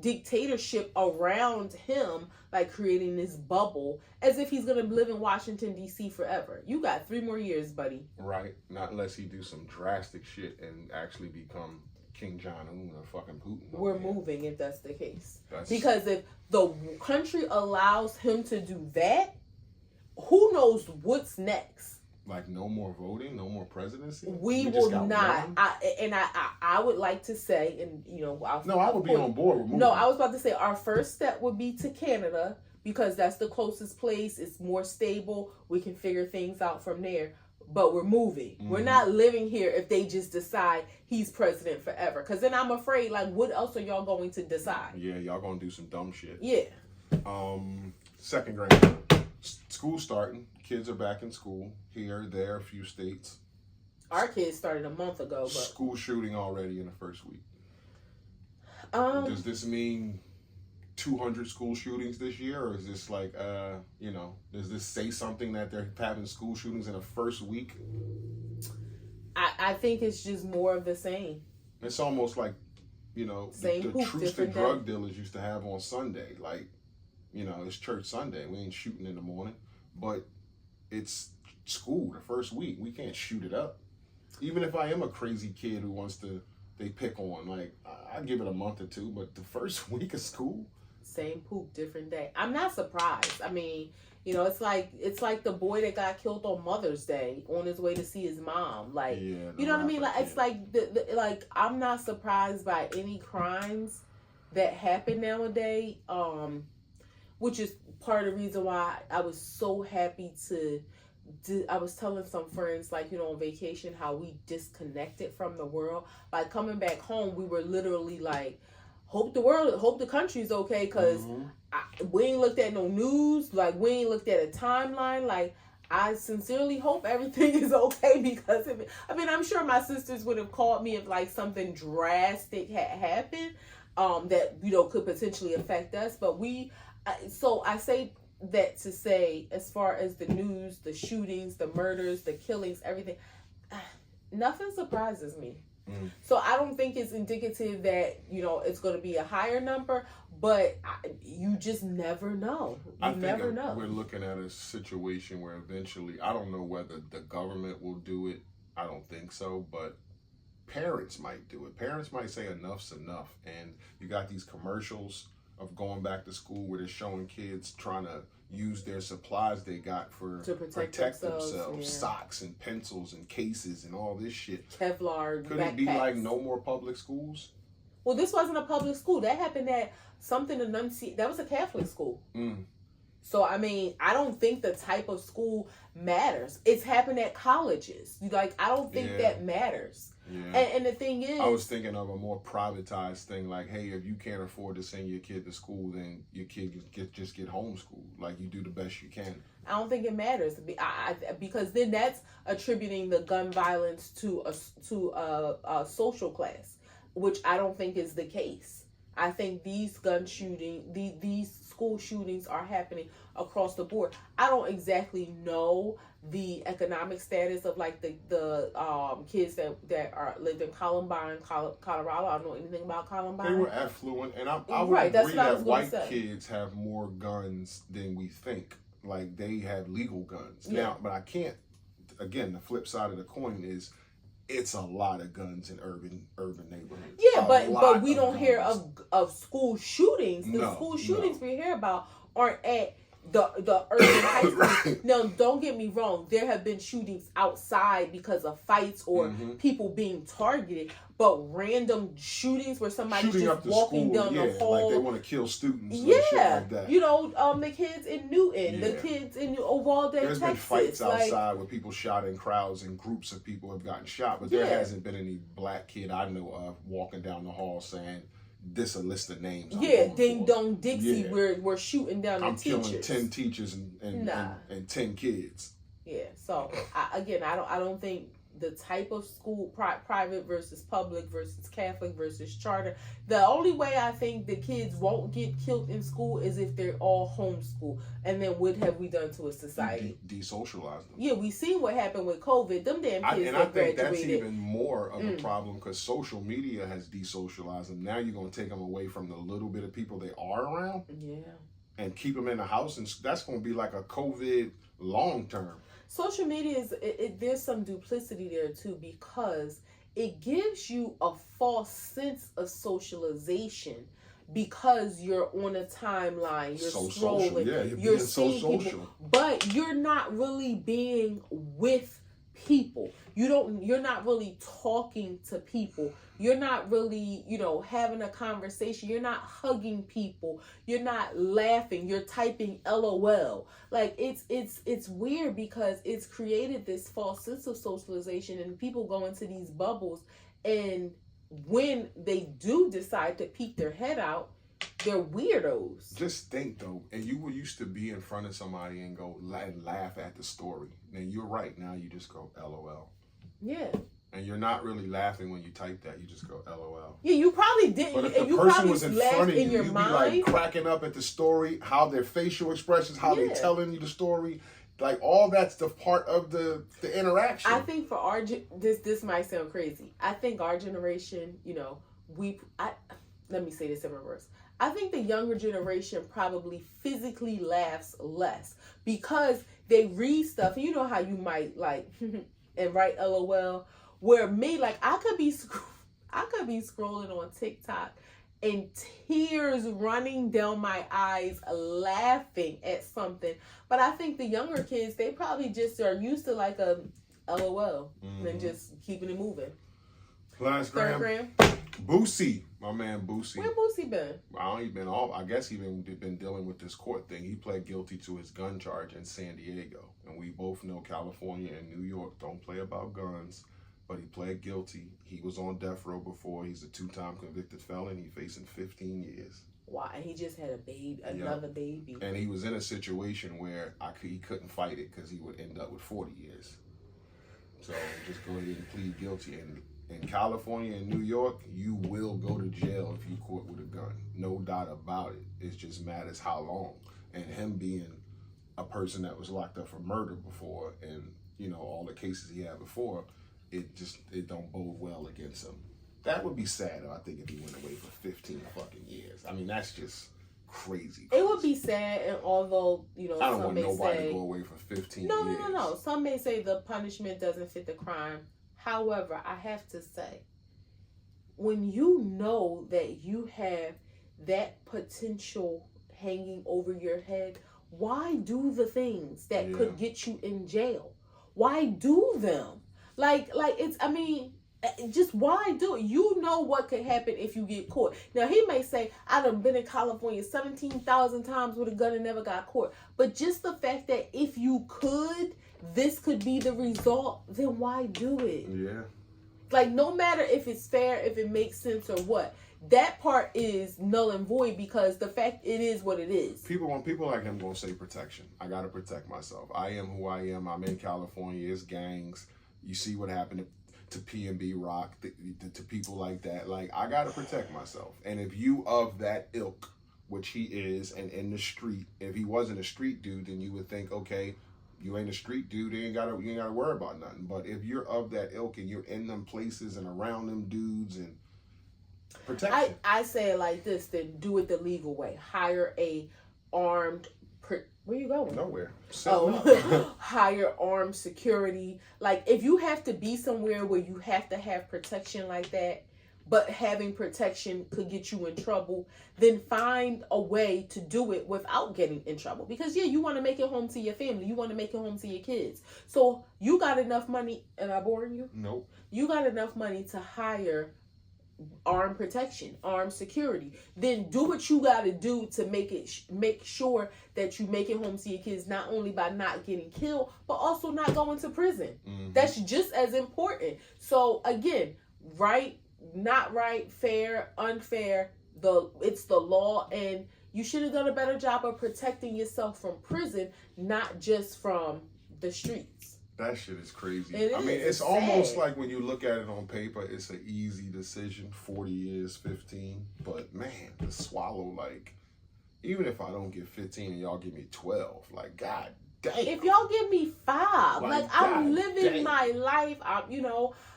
dictatorship around him, like creating this bubble as if he's going to live in Washington, D.C. forever. You got 3 more years, buddy. Right. Not unless he do some drastic shit and actually become King Jong-un or fucking Putin. We're moving if that's the case. Because if the country allows him to do that, who knows what's next? Like, no more voting, no more presidency? We will not. I would like to say, and I would be on board with moving. No, I was about to say our first step would be to Canada because that's the closest place. It's more stable. We can figure things out from there. But we're moving. Mm-hmm. We're not living here if they just decide he's president forever. Because then I'm afraid, like, what else are y'all going to decide? Yeah, y'all going to do some dumb shit. Yeah. Second grade. School starting. Kids are back in school. Here, there, a few states. Our kids started a month ago. But school shooting already in the first week. Does this mean 200 school shootings this year, or is this like, does this say something that they're having school shootings in the first week? I think it's just more of the same. It's almost like, the truce the drug dealers used to have on Sunday. Like, it's church Sunday. We ain't shooting in the morning, but it's school the first week. We can't shoot it up. Even if I am a crazy kid who wants to, they pick on, like, I give it a month or two, but the first week of school. Same poop, different day. I'm not surprised. I mean, it's like the boy that got killed on Mother's Day on his way to see his mom. Like, you know what I mean? Like, it's like like I'm not surprised by any crimes that happen nowadays. Which is part of the reason why I was so happy I was telling some friends, like, on vacation, how we disconnected from the world. Like, coming back home, we were literally like, hope the country's okay, because we ain't looked at no news, like, we ain't looked at a timeline. Like, I sincerely hope everything is okay, because I'm sure my sisters would have called me if, like, something drastic had happened that, could potentially affect us. But so I say that to say, as far as the news, the shootings, the murders, the killings, everything, nothing surprises me. So I don't think it's indicative that, it's going to be a higher number, but you just never know. You never know. We're looking at a situation where eventually, I don't know whether the government will do it. I don't think so, but parents might do it. Parents might say enough's enough. And you got these commercials of going back to school where they're showing kids trying to use their supplies they got to protect themselves. Yeah. Socks and pencils and cases and all this shit. Kevlar Could it be like no more public schools? Well, this wasn't a public school. That happened at something that was a Catholic school. So, I don't think the type of school matters. It's happened at colleges. I don't think that matters. Yeah. And the thing is, I was thinking of a more privatized thing, like, hey, if you can't afford to send your kid to school, then your kid just get homeschooled. Like, you do the best you can. I don't think it matters, because then that's attributing the gun violence to a social class, which I don't think is the case. I think these these school shootings are happening across the board. I don't exactly know the economic status of, like, the kids that lived in Columbine, Colorado. I don't know anything about Columbine. They were affluent, and I would agree that white kids have more guns than we think. Like, they have legal guns now, but I can't. Again, the flip side of the coin is, it's a lot of guns in urban neighborhoods. Yeah, but we don't hear of school shootings. The school shootings we hear about aren't at the urban high school. Right. Now, don't get me wrong. There have been shootings outside because of fights or people being targeted. But random shootings where somebody's just walking down the hall. Like they want to kill students. Shit like that. The kids in Newton, the kids in Uvalde, There's Texas. Been fights outside where people shot in crowds and groups of people have gotten shot. But there hasn't been any black kid I know of walking down the hall saying, this a list of names. Ding dong Dixie, we're shooting down the teachers. I'm killing 10 teachers and 10 kids. Yeah, so I don't think the type of school, private versus public versus Catholic versus charter. The only way I think the kids won't get killed in school is if they're all homeschooled. And then what have we done to a society? Desocialize them. Yeah, we seen what happened with COVID. Them damn kids I think that's even more of a problem, because social media has desocialized them. Now you're going to take them away from the little bit of people they are around. Yeah. And keep them in the house. And that's going to be like a COVID long term. Social media there's some duplicity there too, because it gives you a false sense of socialization because you're on a timeline, you're scrolling, you're seeing people, but you're not really being with people. You're not really talking to people. You're not really, having a conversation. You're not hugging people. You're not laughing. You're typing LOL. Like, it's weird, because it's created this false sense of socialization, and people go into these bubbles, and when they do decide to peek their head out, they're weirdos. Just think, though, and you were used to be in front of somebody and go and laugh at the story. Now, you're right. Now you just go LOL. Yeah. And you're not really laughing when you type that. You just go LOL. Yeah, you probably didn't. But if the person was in front of you, you'd be like cracking up at the story, how their facial expressions, how they're telling you the story. Like, all that's the part of the interaction. I think for this might sound crazy. I think our generation, let me say this in reverse. I think the younger generation probably physically laughs less because they read stuff. And you know how you might and write LOL. Where me, I could be scrolling on TikTok and tears running down my eyes laughing at something. But I think the younger kids, they probably just are used to like a LOL and just keeping it moving. Last gram. Boosie, my man Boosie. Where Boosie been? I guess he been dealing with this court thing. He pled guilty to his gun charge in San Diego. And we both know California and New York don't play about guns. But he pled guilty. He was on death row before. He's a 2-time convicted felon. He's facing 15 years. Wow, and he just had a baby, another baby. And he was in a situation where he couldn't fight it because he would end up with 40 years. So just go ahead and plead guilty. And in California and New York, you will go to jail if you caught with a gun. No doubt about it. It just matters how long. And him being a person that was locked up for murder before and, all the cases he had before, it don't bode well against him. That would be sad, I think, if he went away for 15 fucking years. I mean, that's just crazy. It would be sad, and although, I don't want nobody to go away for 15 years. No. Some may say the punishment doesn't fit the crime. However, I have to say, when you know that you have that potential hanging over your head, why do the things that could get you in jail? Why do them? Just why do it? You know what could happen if you get caught. Now, he may say, I done been in California 17,000 times with a gun and never got caught. But just the fact that if you could, this could be the result, then why do it? Yeah. Like, no matter if it's fair, if it makes sense or what, that part is null and void because the fact it is what it is. When people like him gonna say protection, I gotta protect myself. I am who I am. I'm in California. It's gangs. You see what happened to P&B Rock, to people like that. Like, I gotta protect myself. And if you of that ilk, which he is, and in the street, if he wasn't a street dude, then you would think, okay, you ain't a street dude, you ain't gotta worry about nothing. But if you're of that ilk and you're in them places and around them dudes and protection. I say it like this, then do it the legal way. Hire a armed where you going? Nowhere. Hire armed security. Like, if you have to be somewhere where you have to have protection like that, but having protection could get you in trouble, then find a way to do it without getting in trouble. Because, you want to make it home to your family. You want to make it home to your kids. So you got enough money. Am I boring you? Nope. You got enough money to hire armed protection, armed security. Then do what you got to do to make sure that you make it home to your kids, not only by not getting killed, but also not going to prison. Mm-hmm. That's just as important. So again, right, not right, fair, unfair, it's the law, and you should have done a better job of protecting yourself from prison, not just from the streets. That shit is crazy. It's almost like when you look at it on paper, it's an easy decision, 40 years, 15. But man, to swallow, like, even if I don't get 15 and y'all give me 12, like, god damn. If y'all give me 5, like I'm living my life,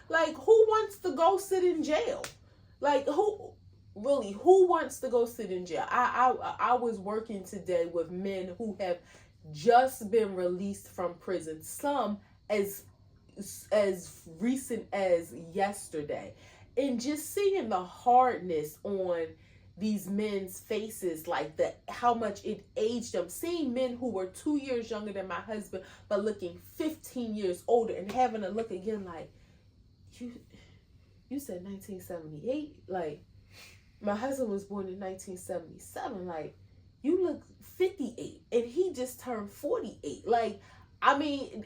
like, who wants to go sit in jail? Like, who wants to go sit in jail? I was working today with men who have just been released from prison, some as recent as yesterday, and just seeing the hardness on these men's faces, like how much it aged them, seeing men who were 2 years younger than my husband but looking 15 years older, and having to look again like, you said 1978, like, my husband was born in 1977, like, you look 58 and he just turned 48. Like, I mean,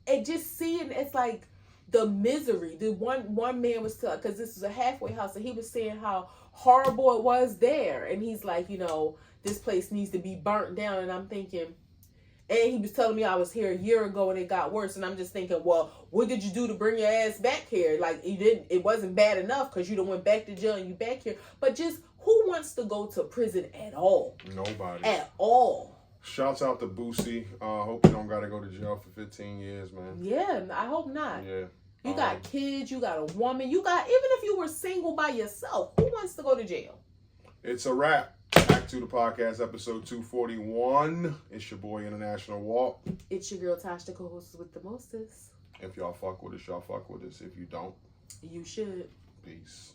it just seeing, it's like the misery. The one man was telling, because this was a halfway house, and he was saying how horrible it was there, and he's like, this place needs to be burnt down. And I'm thinking, and he was telling me I was here a year ago and it got worse, and I'm just thinking, well, what did you do to bring your ass back here? Like, it wasn't bad enough because you done went back to jail and you back here, but just, who wants to go to prison at all? Nobody. At all. Shouts out to Boosie. Hope you don't got to go to jail for 15 years, man. Yeah, I hope not. Yeah. You got kids, you got a woman, even if you were single by yourself, who wants to go to jail? It's a wrap. Back to the podcast, episode 241. It's your boy, International Walt. It's your girl, Tosh, the co-host with the mostest. If y'all fuck with us, y'all fuck with us. If you don't, you should. Peace.